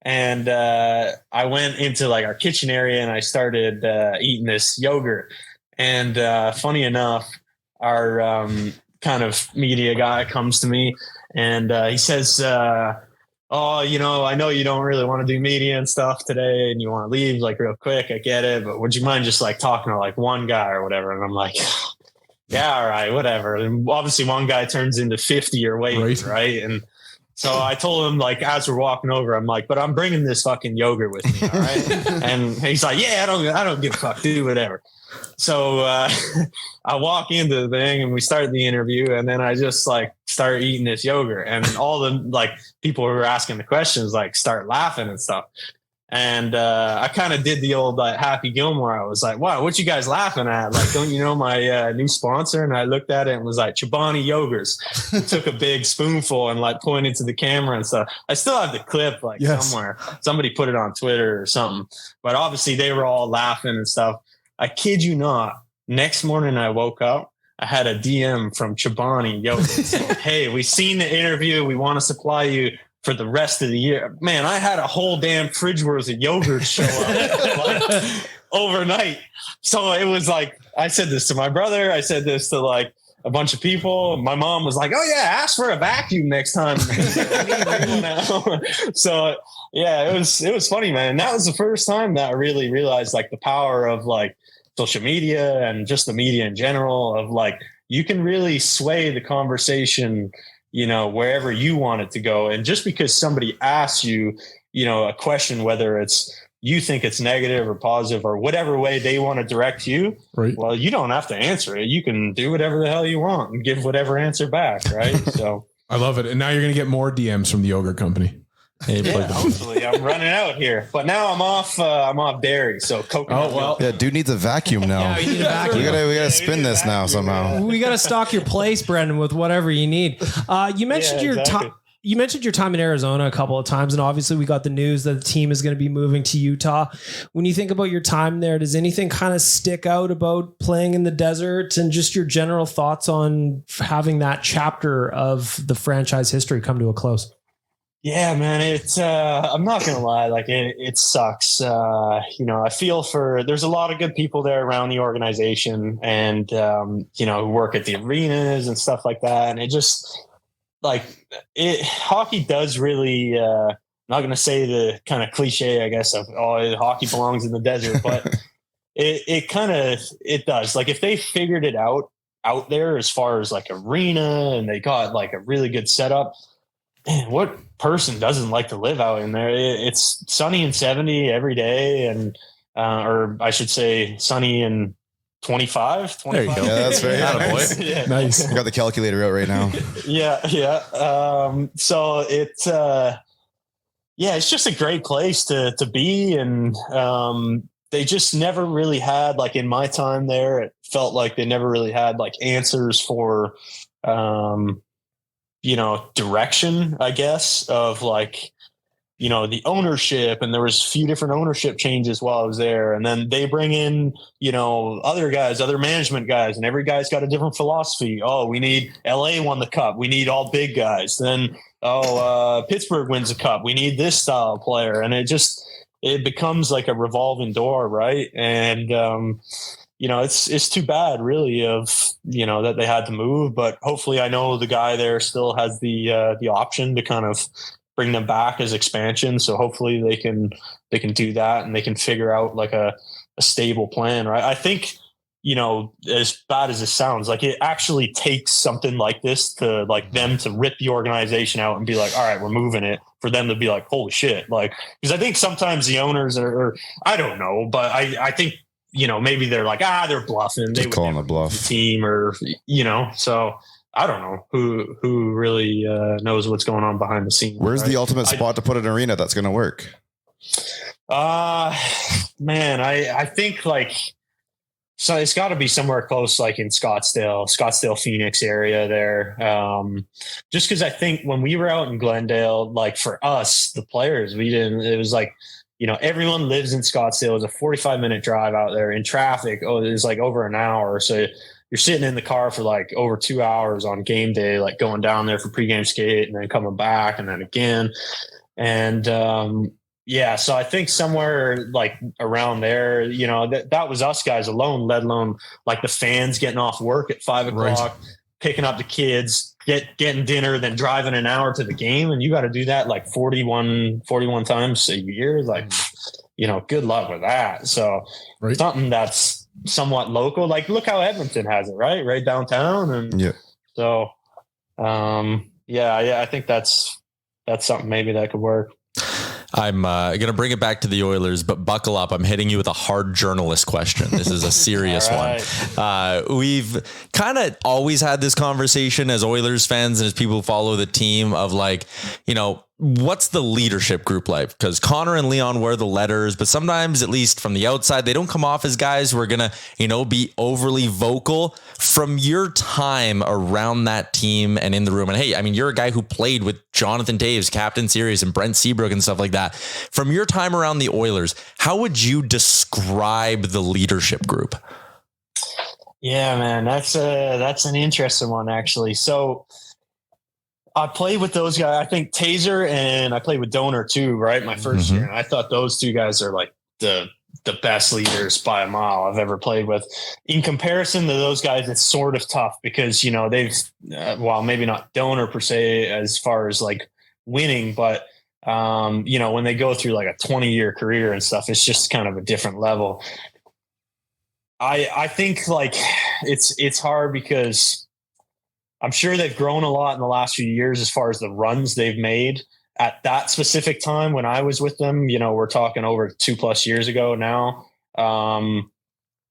And I went into our kitchen area and I started eating this yogurt. And funny enough, our kind of media guy comes to me and he says, oh, I know you don't really want to do media and stuff today and you want to leave real quick. I get it. But would you mind just talking to one guy or whatever? And I'm like, yeah, all right, whatever. And obviously one guy turns into 50 or wait, right? And so I told him as we're walking over, I'm like, but I'm bringing this fucking yogurt with me. All right. And he's like, yeah, I don't give a fuck, do whatever. So I walk into the thing and we start the interview and then I just start eating this yogurt and all the people who were asking the questions start laughing and stuff. And I kind of did the old Happy Gilmore. I was like, wow, what you guys laughing at? Don't you know my new sponsor? And I looked at it and was like, Chobani Yogurts. Took a big spoonful and pointed to the camera and stuff. I still have the clip somewhere. Somebody put it on Twitter or something. But obviously they were all laughing and stuff. I kid you not. Next morning I woke up. I had a DM from Chobani Yogurts saying, hey, we've seen the interview. We want to supply you for the rest of the year. Man, I had a whole damn fridge worth of yogurt show up overnight. So it was I said this to my brother. I said this to a bunch of people. My mom was like, oh yeah, ask for a vacuum next time. So yeah, it was funny, man. And that was the first time that I really realized the power of social media and just the media in general of you can really sway the conversation wherever you want it to go. And just because somebody asks you, a question, whether it's you think it's negative or positive or whatever way they want to direct you, right? Well, you don't have to answer it. You can do whatever the hell you want and give whatever answer back, right? So I love it. And now you're going to get more DMs from the yogurt company. Hopefully I'm running out here, but now I'm off dairy. So coconut. Oh, well. Yeah. Dude needs a vacuum now. Yeah, you need a vacuum. We gotta spin this now somehow. We got to stock your place, Brendan, with whatever you need. You mentioned your time. You mentioned your time in Arizona a couple of times, and obviously we got the news that the team is going to be moving to Utah. When you think about your time there, does anything kind of stick out about playing in the desert and just your general thoughts on having that chapter of the franchise history come to a close? Yeah, man, it's, I'm not going to lie. It sucks. I feel there's a lot of good people there around the organization and, who work at the arenas and stuff like that. And it just hockey does really, I'm not going to say the kind of cliche, I guess, of, hockey belongs in the desert, but it does. If they figured it out there as far as arena and they got a really good setup, man, what person doesn't like to live out in there? It's sunny and 70 every day. And, or I should say sunny and 25. There you go. Yeah, that's very nice. Yeah. Nice. I got the calculator out right now. Yeah. So it's, it's just a great place to be. And, they just never really had, in my time there, it felt like they never really had answers for, direction, I guess, of the ownership. And there was a few different ownership changes while I was there. And then they bring in, other guys, other management guys, and every guy's got a different philosophy. Oh, we need LA won the cup. We need all big guys. Then, Pittsburgh wins a cup. We need this style of player. And it becomes a revolving door. Right. And, it's too bad really that they had to move, but hopefully I know the guy there still has the option to kind of bring them back as expansion. So hopefully they can do that and they can figure out a stable plan. Right. I think, as bad as it sounds, it actually takes something like this to them to rip the organization out and be all right, we're moving it, for them to be holy shit. Because I think sometimes the owners are I don't know, but I think, maybe they're they're bluffing. Just calling a bluff the team or, so I don't know who really knows what's going on behind the scenes. Where's the ultimate spot to put an arena that's going to work? Man, I think like, so it's got to be somewhere close, like in Scottsdale, Phoenix area there. Just because I think when we were out in Glendale, like for us, the players, it was like, everyone lives in Scottsdale. It was a 45-minute drive out there in traffic. Oh, it was like over an hour. So you're sitting in the car for like over 2 hours on game day, like going down there for pregame skate and then coming back and then again. And, so I think somewhere like around there, that was us guys alone, let alone like the fans getting off work at 5 o'clock, picking up the kids, getting dinner, then driving an hour to the game. And you got to do that like 41 times a year. Like, good luck with that. So something that's somewhat local, like look how Edmonton has it, right downtown. And so, I think that's something maybe that could work. I'm going to bring it back to the Oilers, but buckle up. I'm hitting you with a hard journalist question. This is a serious one. We've kind of always had this conversation as Oilers fans and as people who follow the team of like, what's the leadership group like? Because Connor and Leon wear the letters, but sometimes, at least from the outside, they don't come off as guys who are going to, be overly vocal. From your time around that team and in the room, and hey, I mean, you're a guy who played with Jonathan Toews, Captain Series, and Brent Seabrook and stuff like that. From your time around the Oilers, how would you describe the leadership group? Yeah, man, that's an interesting one, actually. So I played with those guys. I think Taser, and I played with Donor too, right? My first year. And I thought those two guys are like the best leaders by a mile I've ever played with. In comparison to those guys, it's sort of tough because, they've, maybe not Donor per se as far as like winning, but when they go through like a 20-year career and stuff, it's just kind of a different level. I think like it's hard because I'm sure they've grown a lot in the last few years as far as the runs they've made. At that specific time when I was with them, we're talking over 2+ years ago now.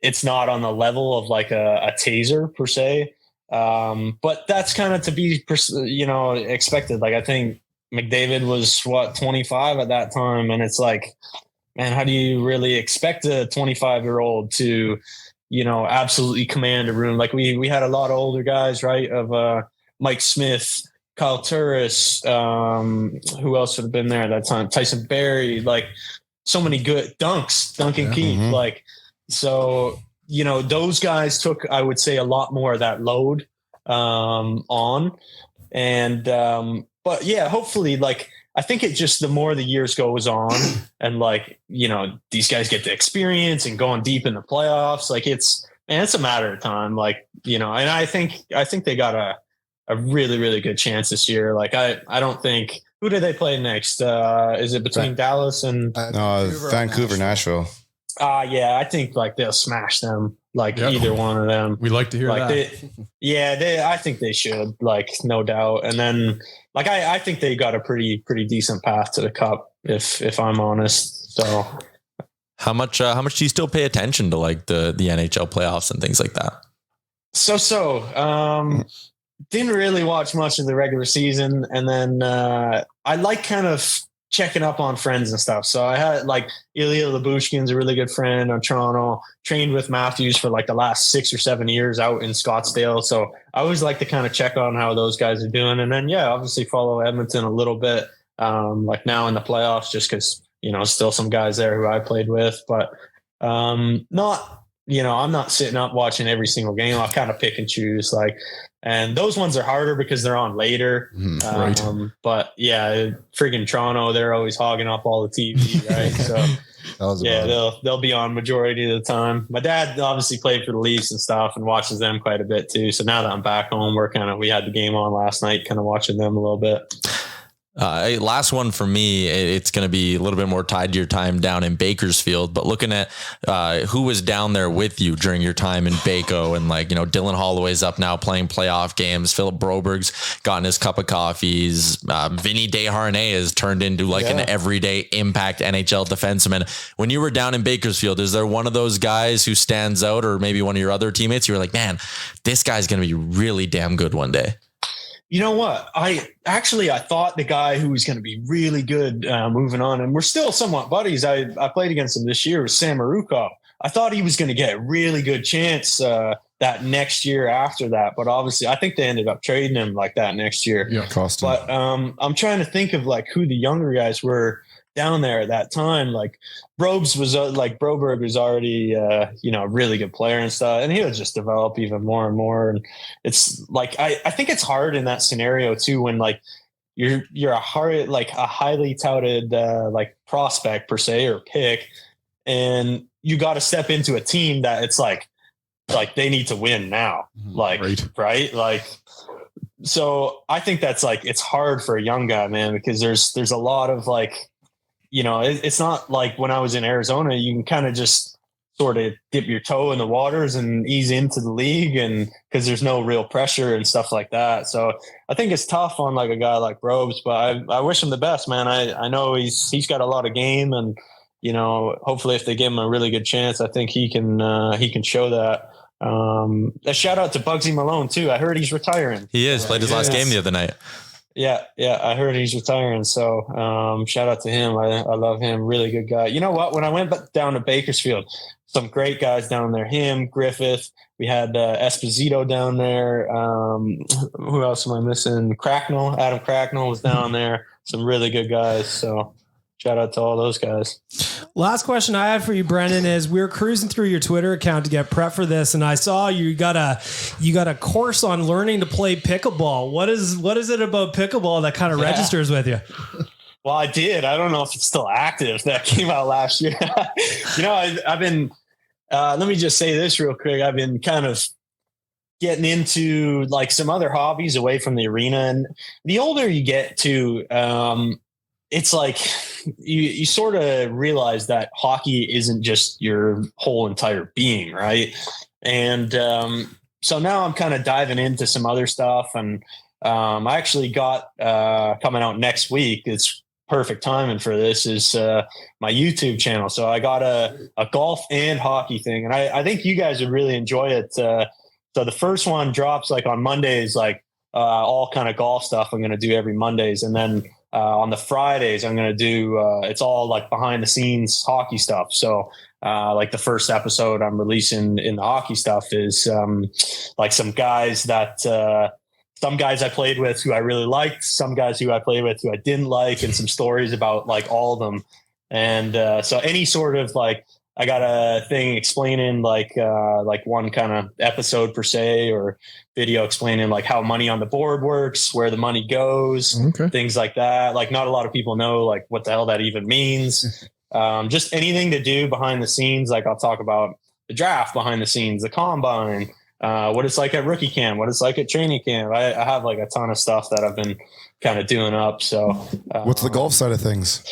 It's not on the level of like a Taser per se. But that's kind of to be, expected. Like I think McDavid was 25 at that time. And it's like, man, how do you really expect a 25-year-old to, absolutely command a room? Like we had a lot of older guys, right? Of Mike Smith, Kyle Turris, who else would have been there at that time? Tyson Barrie, like so many good Duncan Keith. Like, so, those guys took, I would say, a lot more of that load on. And, but yeah, hopefully, like, I think it just, the more the years goes on and like, these guys get the experience and going deep in the playoffs, like it's a matter of time. Like, and I think they got a really, really good chance this year. Like, I don't think, who do they play next? Is it between Dallas and Vancouver, Nashville? Yeah, I think like they'll smash them, like either one of them. We like to hear that. I think they should, like, no doubt. And then like, I think they got a pretty decent path to the cup if I'm honest. So how much do you still pay attention to like the NHL playoffs and things like that? So, didn't really watch much of the regular season. And then I like kind of checking up on friends and stuff. So I had like Ilya Lyubushkin's a really good friend on Toronto, trained with Matthews for like the last 6 or 7 years out in Scottsdale. So I always like to kind of check on how those guys are doing. And then, obviously follow Edmonton a little bit, like now in the playoffs, just because, still some guys there who I played with, but not, I'm not sitting up watching every single game. I kind of pick and choose, like, and those ones are harder because they're on later. Right. But yeah, friggin' Toronto, they're always hogging up all the TV, right? So they'll be on majority of the time. My dad obviously played for the Leafs and stuff and watches them quite a bit too. So now that I'm back home, we had the game on last night, kind of watching them a little bit. Last one for me, it's going to be a little bit more tied to your time down in Bakersfield, but looking at who was down there with you during your time in Baco, and like, Dylan Holloway's up now playing playoff games. Philip Broberg's gotten his cup of coffees. Vinny Desharnais has turned into like an everyday impact NHL defenseman. When you were down in Bakersfield, is there one of those guys who stands out, or maybe one of your other teammates? You were like, man, this guy's going to be really damn good one day. You know what? I thought the guy who was going to be really good moving on, and we're still somewhat buddies. I played against him this year, was Sam Marukov. I thought he was going to get a really good chance that next year after that, but obviously I think they ended up trading him like that next year. Yeah, cost him. But I'm trying to think of like who the younger guys were down there at that time. Like Broberg was already a really good player and stuff, and he'll just develop even more and more. And it's like I think it's hard in that scenario too, when like you're a highly touted like prospect per se or pick, and you got to step into a team that it's like they need to win now, like right. Like, so I think that's like, it's hard for a young guy, man, because there's a lot of like, it's not like when I was in Arizona, you can kind of just sort of dip your toe in the waters and ease into the league, and because there's no real pressure and stuff like that. So I think it's tough on like a guy like Probes, but I wish him the best, man. I know he's got a lot of game, and hopefully if they give him a really good chance, I think he can show that. A shout out to Bugsy Malone too. I heard he's retiring. He is played his last game the other night. Yeah. I heard he's retiring. So shout out to him. I love him. Really good guy. You know what? When I went down to Bakersfield, some great guys down there. Him, Griffith. We had Esposito down there. Who else am I missing? Cracknell. Adam Cracknell was down there. Some really good guys. So shout out to all those guys. Last question I have for you, Brendan, is we were cruising through your Twitter account to get prep for this, and I saw you got a course on learning to play pickleball. What is it about pickleball that kind of registers with you? Well, I did. I don't know if it's still active. That came out last year. I've been. Let me just say this real quick. I've been kind of getting into like some other hobbies away from the arena, and the older you get to, it's like you sort of realize that hockey isn't just your whole entire being, right? And so now I'm kind of diving into some other stuff, and I actually got coming out next week. It's perfect timing for this, is my YouTube channel. So I got a golf and hockey thing, and I think you guys would really enjoy it. So the first one drops like on Mondays, like all kind of golf stuff I'm going to do every Mondays, and then on the Fridays, I'm going to do, it's all like behind the scenes hockey stuff. So like the first episode I'm releasing in the hockey stuff is like some guys I played with who I really liked, some guys who I played with who I didn't like, and some stories about like all of them. And so any sort of like, I got a thing explaining like one kind of episode per se, or video explaining like how money on the board works, where the money goes, things like that. Like not a lot of people know like what the hell that even means. Just anything to do behind the scenes. Like I'll talk about the draft behind the scenes, the combine, what it's like at rookie camp, what it's like at training camp. I have like a ton of stuff that I've been kind of doing up. So what's the golf side of things?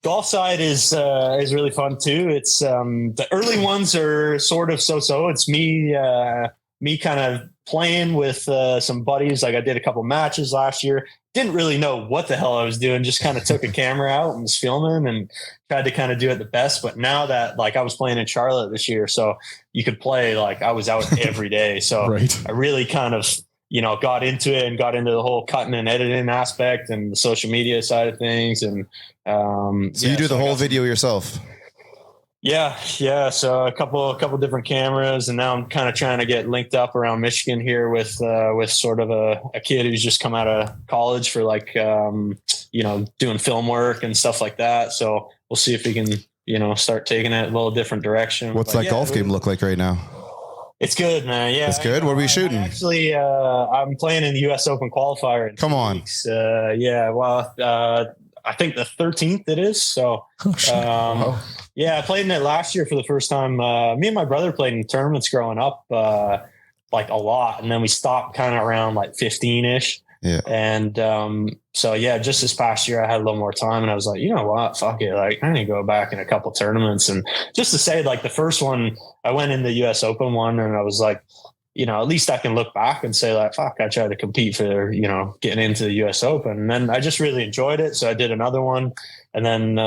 Golf side is really fun too. It's the early ones are sort of so. It's me kind of playing with some buddies. Like I did a couple matches last year. Didn't really know what the hell I was doing. Just kind of took a camera out and was filming and tried to kind of do it the best. But now that like I was playing in Charlotte this year, so you could play like I was out every day. So I really kind of got into it and got into the whole cutting and editing aspect and the social media side of things. And so you do the whole video yourself? Yeah. So a couple different cameras, and now I'm kind of trying to get linked up around Michigan here with sort of a kid who's just come out of college for like doing film work and stuff like that. So we'll see if we can start taking it a little different direction. What's that golf game look like right now? It's good, man. Yeah, it's good. What are we shooting? Actually, I'm playing in the U.S. Open qualifier. Come on. Weeks. I think the 13th it is. So, yeah, I played in it last year for the first time. Me and my brother played in tournaments growing up, like a lot. And then we stopped kind of around like 15-ish. Yeah. And so yeah, just this past year I had a little more time, and I was like, you know what, fuck it, like I need to go back in a couple tournaments. And just to say, like the first one I went in the US Open one, and I was like, you know, at least I can look back and say like, fuck, I tried to compete for, you know, getting into the US Open. And then I just really enjoyed it. So I did another one. And then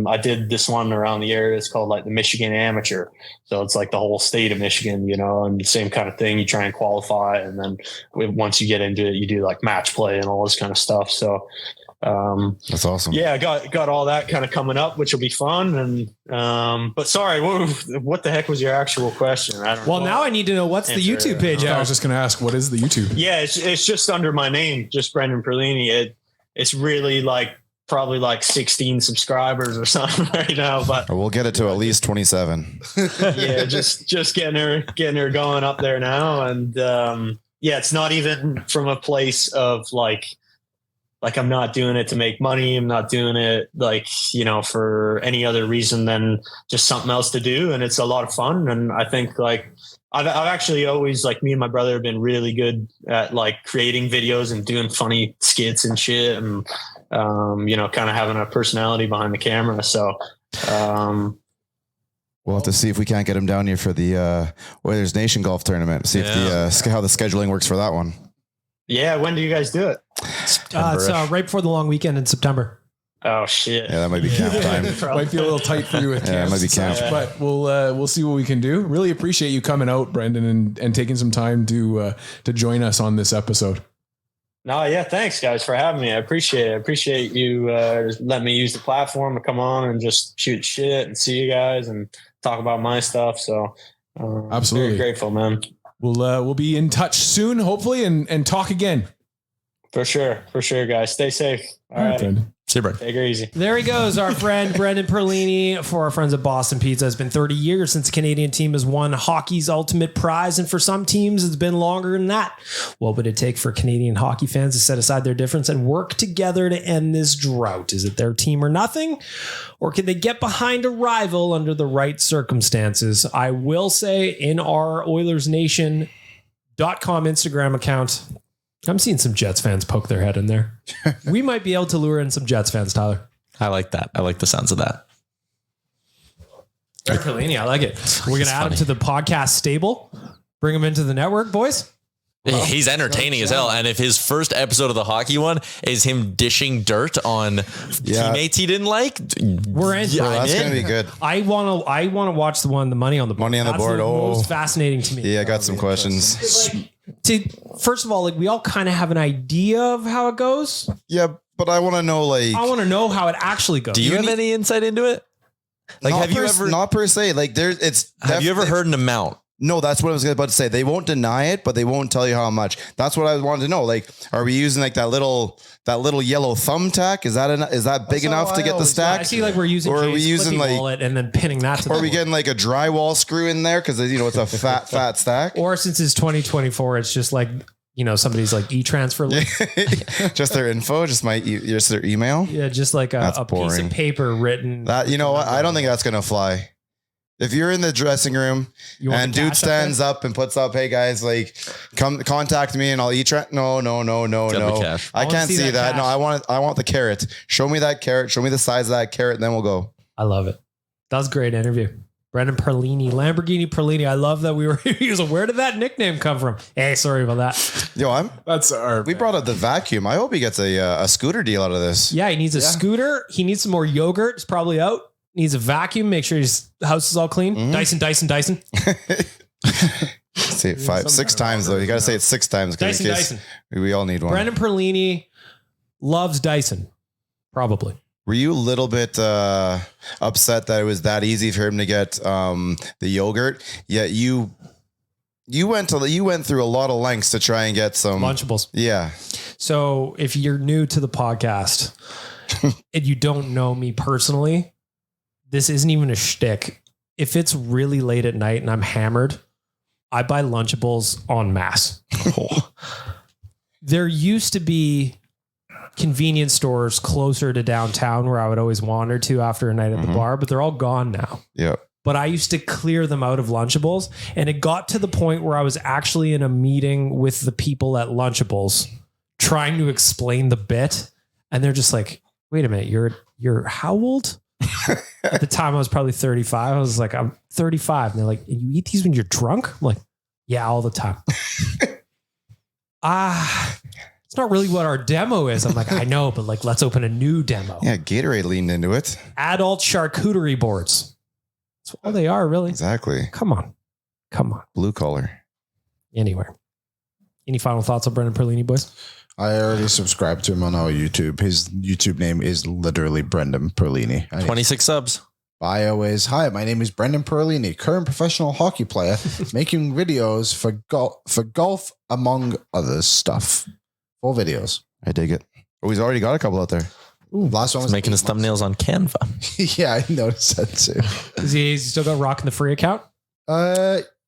I did this one around the area. It's called like the Michigan Amateur. So it's like the whole state of Michigan, you know, and the same kind of thing. You try and qualify. And then once you get into it, you do like match play and all this kind of stuff. So that's awesome. Yeah, I got all that kind of coming up, which will be fun. And but sorry, what the heck was your actual question? I don't know. Now I need to know what's the YouTube page. I was just going to ask, what is the YouTube? Yeah, it's just under my name, just Brendan Perlini. It's really like probably like 16 subscribers or something right now, but we'll get it to at least 27. Yeah, just getting her going up there now. And yeah, it's not even from a place of like I'm not doing it to make money. I'm not doing it like, you know, for any other reason than just something else to do. And it's a lot of fun. And I think like I've actually always, like, me and my brother have been really good at like creating videos and doing funny skits and shit. And, you know, kind of having a personality behind the camera. So, we'll have to see if we can't get him down here for the Oilers Nation golf tournament. See if how the scheduling works for that one. Yeah. When do you guys do it? It's right before the long weekend in September. Oh shit! Yeah, that might be camp time. Might be a little tight for you with camp. It might be camp, but we'll see what we can do. Really appreciate you coming out, Brendan, and taking some time to join us on this episode. No, yeah, thanks guys for having me. I appreciate it. I appreciate you letting me use the platform to come on and just shoot shit and see you guys and talk about my stuff. So absolutely very grateful, man. We'll be in touch soon, hopefully, and talk again. For sure, guys. Stay safe. All right. Brendan. See you, Brendan. Take her easy. There he goes, our friend Brendan Perlini. For our friends at Boston Pizza, it's been 30 years since the Canadian team has won hockey's ultimate prize, and for some teams, it's been longer than that. What would it take for Canadian hockey fans to set aside their difference and work together to end this drought? Is it their team or nothing? Or can they get behind a rival under the right circumstances? I will say, in our OilersNation.com Instagram account, I'm seeing some Jets fans poke their head in there. We might be able to lure in some Jets fans, Tyler. I like that. I like the sounds of that. Perlini, I like it. We're going to add him to the podcast stable. Bring him into the network, boys. Well, he's entertaining as hell. And if his first episode of the hockey one is him dishing dirt on teammates he didn't like, we're in. Yeah, that's going to be good. I want to watch the money on the board. Money on the board. Most fascinating to me. Yeah, I got some questions. First of all, like, we all kind of have an idea of how it goes. Yeah, but I want to know, like, I want to know how it actually goes. Do you have any insight into it? Like, have you ever, not per se, like, have you ever heard an amount? No, that's what I was about to say. They won't deny it, but they won't tell you how much. That's what I wanted to know. Like, are we using like that little yellow thumbtack? Is that big enough to get the stack? I see, like, we're using, or are we using like wallet and then pinning that to or the are we getting like a drywall screw in there because it's a fat stack? Or since it's 2024, it's just like, somebody's like e-transfer link. Just their info, just their email. Yeah, just like a piece of paper written. That what? I don't think that's gonna fly. If you're in the dressing room and dude stands up and puts up, "Hey guys, like, come contact me and I'll eat." No. I can't see that. No, I want the carrot. Show me that carrot. Show me the size of that carrot, and then we'll go. I love it. That was a great interview. Brendan Perlini, Lamborghini Perlini. I love that we were using. Where did that nickname come from? Hey, sorry about that. We brought up the vacuum. I hope he gets a scooter deal out of this. Yeah, he needs a scooter. He needs some more yogurt. It's probably out. Needs a vacuum. Make sure his house is all clean. Mm-hmm. Dyson. Say it 6 times though. You got to say it 6 times. Dyson. We all need one. Brendan Perlini loves Dyson. Probably. Were you a little bit upset that it was that easy for him to get the yogurt? Yet you went through a lot of lengths to try and get some Lunchables. Yeah. So if you're new to the podcast and you don't know me personally, this isn't even a shtick. If it's really late at night and I'm hammered, I buy Lunchables en masse. There used to be convenience stores closer to downtown where I would always wander to after a night at the bar, but they're all gone now. Yeah. But I used to clear them out of Lunchables, and it got to the point where I was actually in a meeting with the people at Lunchables trying to explain the bit, and they're just like, wait a minute, you're how old? At the time I was probably 35. I was like, I'm 35. And they're like, you eat these when you're drunk? I'm like, yeah, all the time. It's not really what our demo is. I'm like, I know, but like, let's open a new demo. Yeah, Gatorade leaned into it. Adult charcuterie boards. That's all they are, really. Exactly. Come on. Blue collar. Anyway, any final thoughts on Brendan Perlini, boys? I already subscribed to him on our YouTube. His YouTube name is literally Brendan Perlini. 26 subs. Bio is, hi, my name is Brendan Perlini, current professional hockey player, making videos for golf, among other stuff. 4 videos. I dig it. Oh, he's already got a couple out there. Ooh, last one was Making his thumbnails on Canva. Yeah, I noticed that too. Is he still got rocking the free account?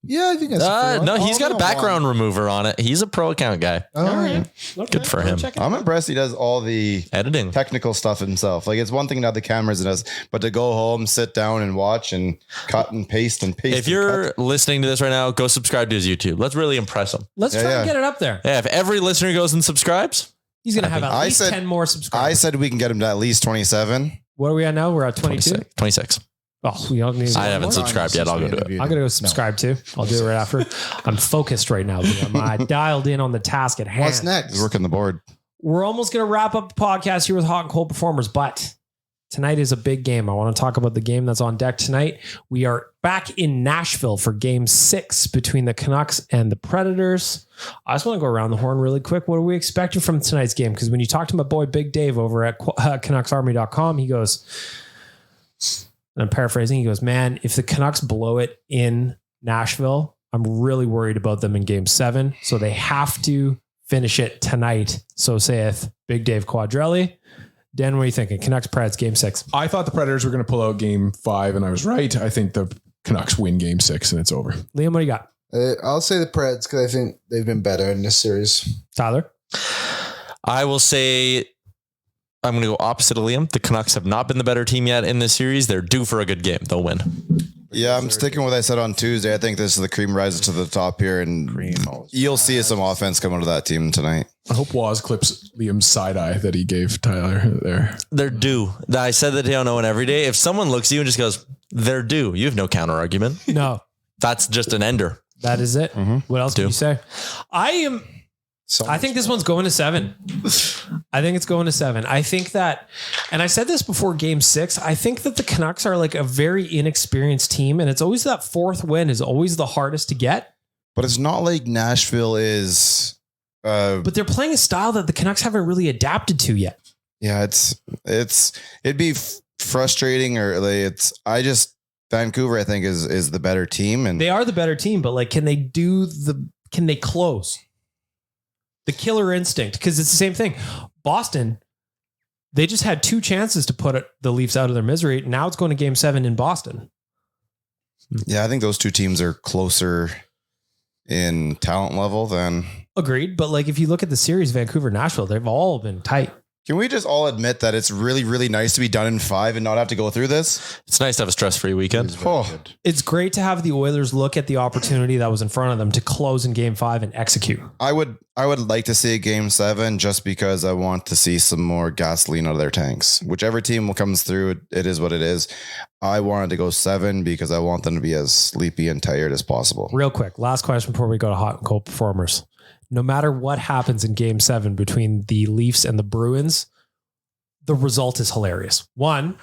Yeah, I think that's no, he's got a background remover on it. He's a pro account guy. All right. Okay. Good for him. I'm impressed he does all the Editing. technical stuff himself. Like, it's one thing to have the cameras and us, but to go home, sit down and watch and cut and paste and paste. If you're listening to this right now, go subscribe to his YouTube. Let's really impress him. Let's try and get it up there. Yeah, if every listener goes and subscribes, He's going to have at least 10 more subscribers. I said we can get him to at least 27. What are we at now? We're at 22. 26. Oh, we all need I haven't subscribed yet. I'll go do it. I'm going to go subscribe too. I'll do it right after. I'm focused right now, Liam. I dialed in on the task at hand. What's next? He's working the board. We're almost going to wrap up the podcast here with Hot and Cold Performers, but tonight is a big game. I want to talk about the game that's on deck tonight. We are back in Nashville for game 6 between the Canucks and the Predators. I just want to go around the horn really quick. What are we expecting from tonight's game? Because when you talk to my boy Big Dave over at CanucksArmy.com, he goes, and I'm paraphrasing, he goes, man, if the Canucks blow it in Nashville, I'm really worried about them in game 7. So they have to finish it tonight. So saith Big Dave Quadrelli. Dan, what are you thinking? Canucks Preds game 6. I thought the Predators were going to pull out game 5, and I was right. I think the Canucks win game 6, and it's over. Liam, what do you got? I'll say the Preds because I think they've been better in this series. Tyler? I will say I'm going to go opposite of Liam. The Canucks have not been the better team yet in this series. They're due for a good game. They'll win. Yeah, I'm sticking with what I said on Tuesday. I think this is the cream rises to the top here, and you'll see some offense come out of that team tonight. I hope Waz clips Liam's side eye that he gave Tyler there. They're due. I said that to Owen every day. If someone looks at you and just goes, they're due, you have no counter argument. No. That's just an ender. That is it. Mm-hmm. What else do you say? I think this one's going to 7. I think it's going to 7. I think that, and I said this before game 6, I think that the Canucks are like a very inexperienced team, and it's always that 4th win is always the hardest to get. But it's not like Nashville is. But they're playing a style that the Canucks haven't really adapted to yet. Yeah, it'd be frustrating, or like Vancouver, I think, is the better team, and they are the better team. But like, can they close? The killer instinct, because it's the same thing. Boston, they just had 2 chances to put the Leafs out of their misery. Now it's going to game 7 in Boston. Yeah, I think those 2 teams are closer in talent level than. Agreed. But like, if you look at the series, Vancouver, Nashville, they've all been tight. Can we just all admit that it's really, really nice to be done in 5 and not have to go through this? It's nice to have a stress-free weekend. It's great to have the Oilers look at the opportunity that was in front of them to close in game 5 and execute. I would like to see a game 7 just because I want to see some more gasoline out of their tanks. Whichever team comes through, it is what it is. I wanted to go 7 because I want them to be as sleepy and tired as possible. Real quick, last question before we go to hot and cold performers. No matter what happens in game 7 between the Leafs and the Bruins, the result is hilarious. 1,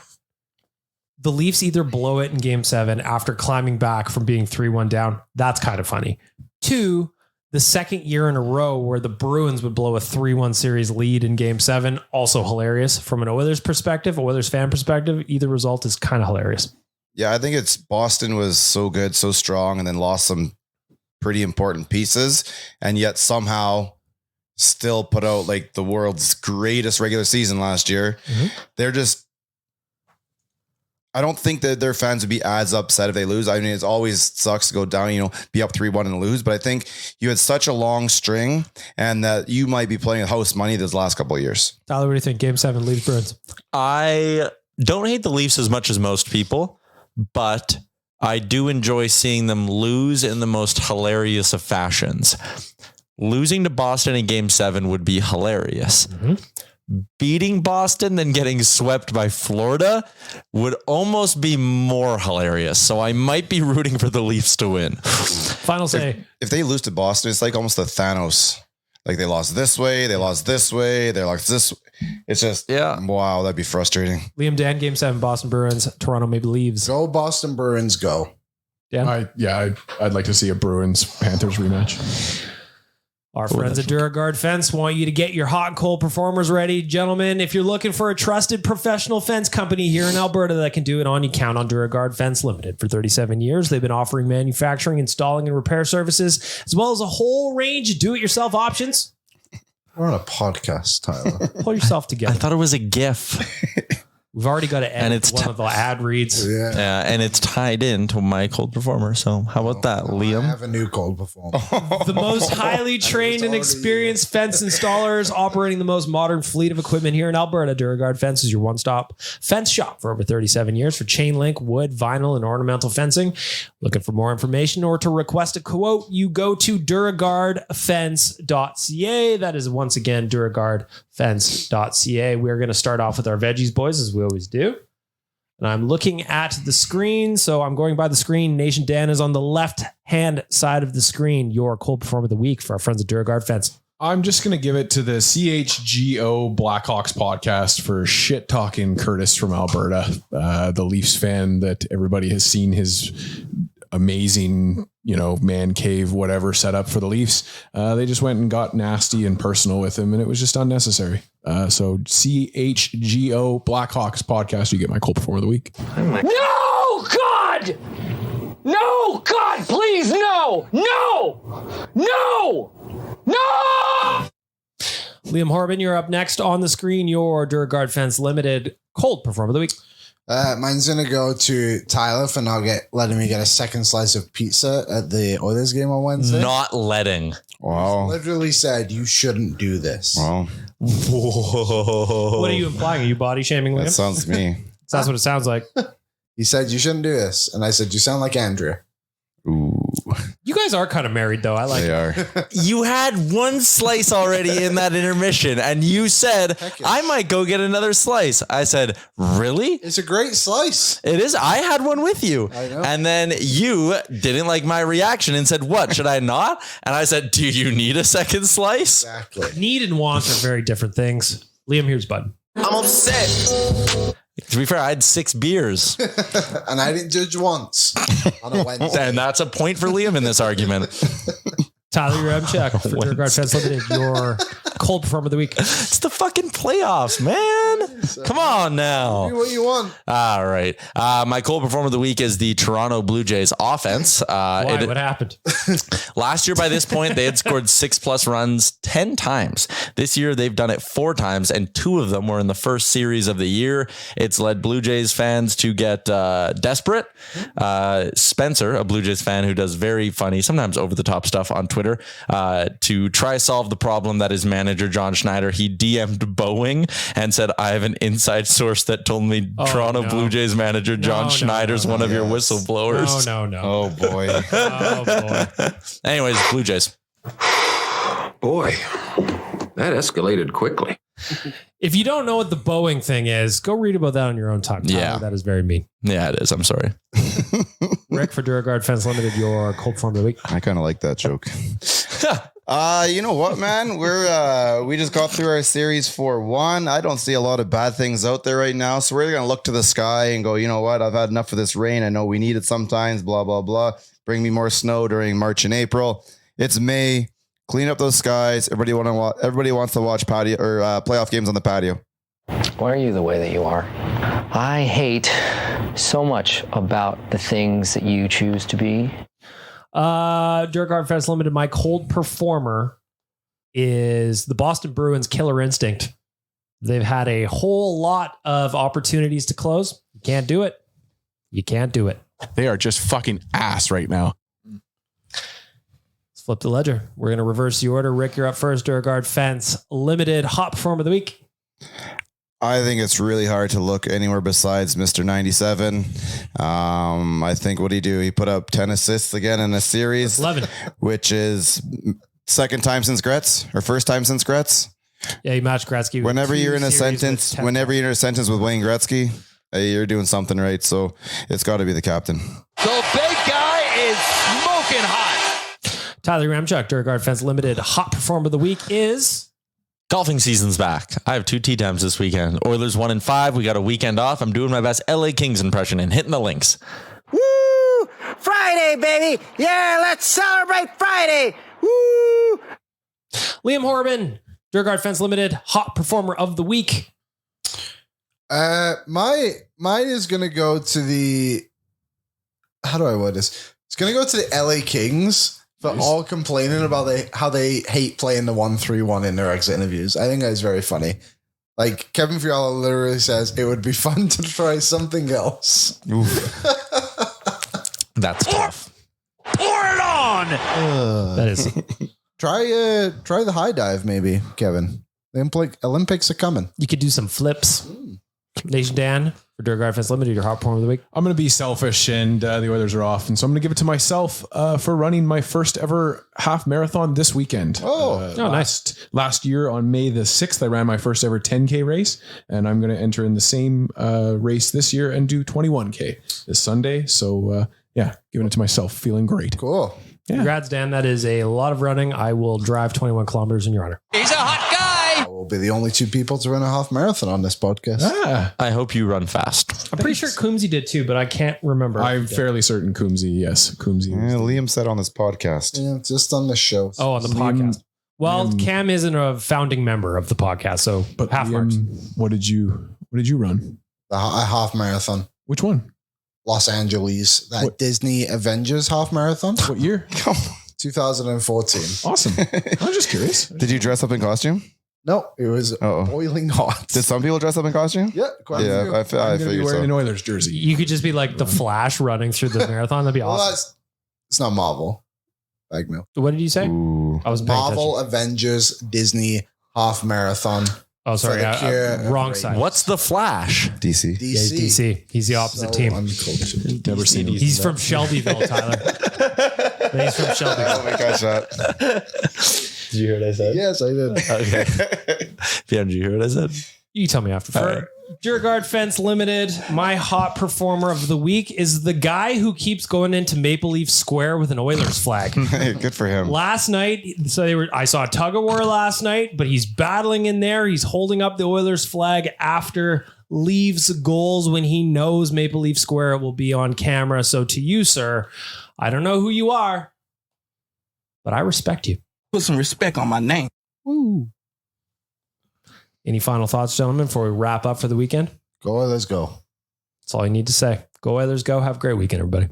the Leafs either blow it in game 7 after climbing back from being 3-1 down. That's kind of funny. 2, the second year in a row where the Bruins would blow a 3-1 series lead in game 7. Also hilarious from an Oilers perspective, Oilers fan perspective. Either result is kind of hilarious. Yeah, I think it's Boston was so good, so strong, and then lost some pretty important pieces, and yet somehow still put out like the world's greatest regular season last year. Mm-hmm. They're just, I don't think that their fans would be as upset if they lose. I mean, it always sucks to go down, be up 3-1 and lose, but I think you had such a long string and that you might be playing house money this last couple of years. Tyler, what do you think? Game 7, Leafs Bruins. I don't hate the Leafs as much as most people, but I do enjoy seeing them lose in the most hilarious of fashions. Losing to Boston in Game 7 would be hilarious. Beating Boston, then getting swept by Florida would almost be more hilarious. So I might be rooting for the Leafs to win. Final say. If they lose to Boston, it's like almost the Thanos. Like they lost this way, they lost this way, they lost this. It's just, wow, that'd be frustrating. Liam, Dan, Game 7, Boston Bruins, Toronto Maple Leafs. Go Boston Bruins, go. Dan? I'd like to see a Bruins Panthers rematch. Our friends at Duragard Fence want you to get your hot and cold performers ready. Gentlemen, if you're looking for a trusted professional fence company here in Alberta that can do it on, you count on Duragard Fence Limited. For 37 years, they've been offering manufacturing, installing, and repair services, as well as a whole range of do-it-yourself options. We're on a podcast, Tyler. Pull yourself together. I thought it was a GIF. We've already got to edit And it's one of the ad reads. Yeah, and it's tied into my cold performer. So how about that, Liam? I have a new cold performer. The most highly trained and experienced fence installers operating the most modern fleet of equipment here in Alberta. Duragard Fence is your one-stop fence shop for over 37 years for chain link, wood, vinyl, and ornamental fencing. Looking for more information or to request a quote, you go to duragardfence.ca. That is once again duragardfence.ca. We're going to start off with our veggies, boys, as we always do. And I'm looking at the screen. So I'm going by the screen. Nation Dan is on the left-hand side of the screen. Your cold performer of the week for our friends at Duragard Fence. I'm just going to give it to the CHGO Blackhawks podcast for shit talking Curtis from Alberta, the Leafs fan that everybody has seen his amazing, man cave, whatever set up for the Leafs. They just went and got nasty and personal with him, and it was just unnecessary. So CHGO Blackhawks podcast, you get my cold performer of the week. No, God! No, God, please, no! No! No! No! Liam Horban, you're up next on the screen. Your Duragard Fence Limited cold performer of the week. Mine's going to go to Tyler for not letting me get a second slice of pizza at the Oilers game on Wednesday. Not letting. Wow. Literally said you shouldn't do this. Wow. Whoa. What are you implying? Are you body shaming Liam? That sounds to me. That's what it sounds like. He said you shouldn't do this. And I said, you sound like Andrea. Ooh. You guys are kind of married, though. I like They it. are. You had one slice already in that intermission, and you said, I might go get another slice. I said, really? It's a great slice. It is. I had one with you. I know. And then you didn't like my reaction and said, what? Should I not? And I said, do you need a second slice? Exactly. Need and want are very different things. Liam, here's Bud. I'm upset. To be fair, I had 6 beers. And I didn't judge once on a Wednesday. And that's a point for Liam in this argument. Tyler Remchuk for Duragard Fence Limited. Your cold performer of the week. It's the fucking playoffs, man. Come on now. Do what you want. All right. My cold performer of the week is the Toronto Blue Jays offense. Why? What happened? Last year, by this point, they had scored 6+ runs 10 times. This year, they've done it 4 times, and 2 of them were in the first series of the year. It's led Blue Jays fans to get desperate. Spencer, a Blue Jays fan who does very funny, sometimes over-the-top stuff on Twitter, to try solve the problem that his manager, John Schneider, he DM'd Boeing and said, I have an inside source that told me Toronto Blue Jays manager John Schneider's one of your whistleblowers. No. Oh, boy. Oh, boy. Anyways, Blue Jays. Boy, that escalated quickly. If you don't know what the Boeing thing is, go read about that on your own time. Tyler, Yeah. that is very mean. Yeah, it is. I'm sorry. Rick for Duragard Fence Limited, your cold performer of the week. I kind of like that joke. You know what, man? We just got through our series 4-1. I don't see a lot of bad things out there right now. So we're going to look to the sky and go, you know what? I've had enough of this rain. I know we need it sometimes, blah, blah, blah. Bring me more snow during March and April. It's May. Clean up those skies. Everybody wants to watch patio or playoff games on the patio. Why are you the way that you are? I hate so much about the things that you choose to be. Duragard Fence Limited, my cold performer is the Boston Bruins Killer Instinct. They've had a whole lot of opportunities to close. You can't do it. You can't do it. They are just fucking ass right now. Let's flip the ledger. We're going to reverse the order. Rick, you're up first. Duragard Fence Limited hot performer of the week. I think it's really hard to look anywhere besides Mr. 97. I think what he put up 10 assists again in a series, 11, which is Second time since Gretz or first time since Gretz. Yeah, you matched Gretzky. Whenever you're in a sentence with Wayne Gretzky, you're doing something right. So it's got to be the captain. The big guy is smoking hot. Tyler Ramchuk, Duraguard Fence Limited hot performer of the week is... Golfing season's back. I have 2 tee times this weekend. Oilers 1-5. We got a weekend off. I'm doing my best LA Kings impression and hitting the links. Woo! Friday, baby. Yeah, let's celebrate Friday. Woo! Liam Horban, Duraguard Fence Limited hot performer of the week. Mine is going to go to the... How do I word this? It's going to go to the LA Kings. For all complaining about how they hate playing the 1-3-1 in their exit interviews. I think that is very funny. Like Kevin Fiala literally says, it would be fun to try something else. That's tough. Pour it on. That is. Try the high dive, maybe, Kevin. The Olympics are coming. You could do some flips. Nation Dan for Duraguard Fence Limited, your hot performer of the week. I'm going to be selfish, and the Oilers are off, and so I'm going to give it to myself for running my first ever half marathon this weekend. Nice. Last year on May the 6th, I ran my first ever 10K race, and I'm going to enter in the same race this year and do 21K this Sunday. So giving it to myself, feeling great. Cool. Yeah. Congrats, Dan. That is a lot of running. I will drive 21 kilometers in your honor. He's a hot guy. We'll be the only 2 people to run a half marathon on this podcast. I hope you run fast. I'm pretty sure Coombsy did too, but I can't remember. I'm fairly certain Coombsy, yes. Coombsy. Liam said on this podcast. Yeah, just on the show. Oh, on the podcast. Well, Cam isn't a founding member of the podcast, so But half Liam, marks. what did you run? A half marathon. Which one? Los Angeles. That Disney Avengers half marathon. What year? 2014. Awesome. I was just curious. Did you dress up in costume? No, it was boiling hot. Did some people dress up in costume? Yeah, quite a few. I I'm going to be figured wearing an so. Oilers jersey. You could just be like the Flash running through the marathon. That'd be Well, awesome. it's not Marvel. Bag milk. What did you say? Ooh. I was paying Marvel attention. Avengers Disney half marathon. Oh, sorry. for the cure Wrong of side. What's the Flash? DC. DC. Yeah, he's DC. He's the opposite So team. uncultured. Never seen it. He's from Shelbyville, Tyler. He's from Shelbyville. Oh my gosh, that. Did you hear what I said? Yes, I did. Okay. Did you hear what I said? You tell me after. For Duraguard Fence Limited, my hot performer of the week is the guy who keeps going into Maple Leaf Square with an Oilers flag. Good for him. Last night, I saw a tug of war last night, but he's battling in there. He's holding up the Oilers flag after Leafs goals when he knows Maple Leaf Square will be on camera. So to you, sir, I don't know who you are, but I respect you. Put some respect on my name. Woo. Any final thoughts, gentlemen, before we wrap up for the weekend? Go, let's go. That's all you need to say. Go Oilers, go. Have a great weekend, everybody.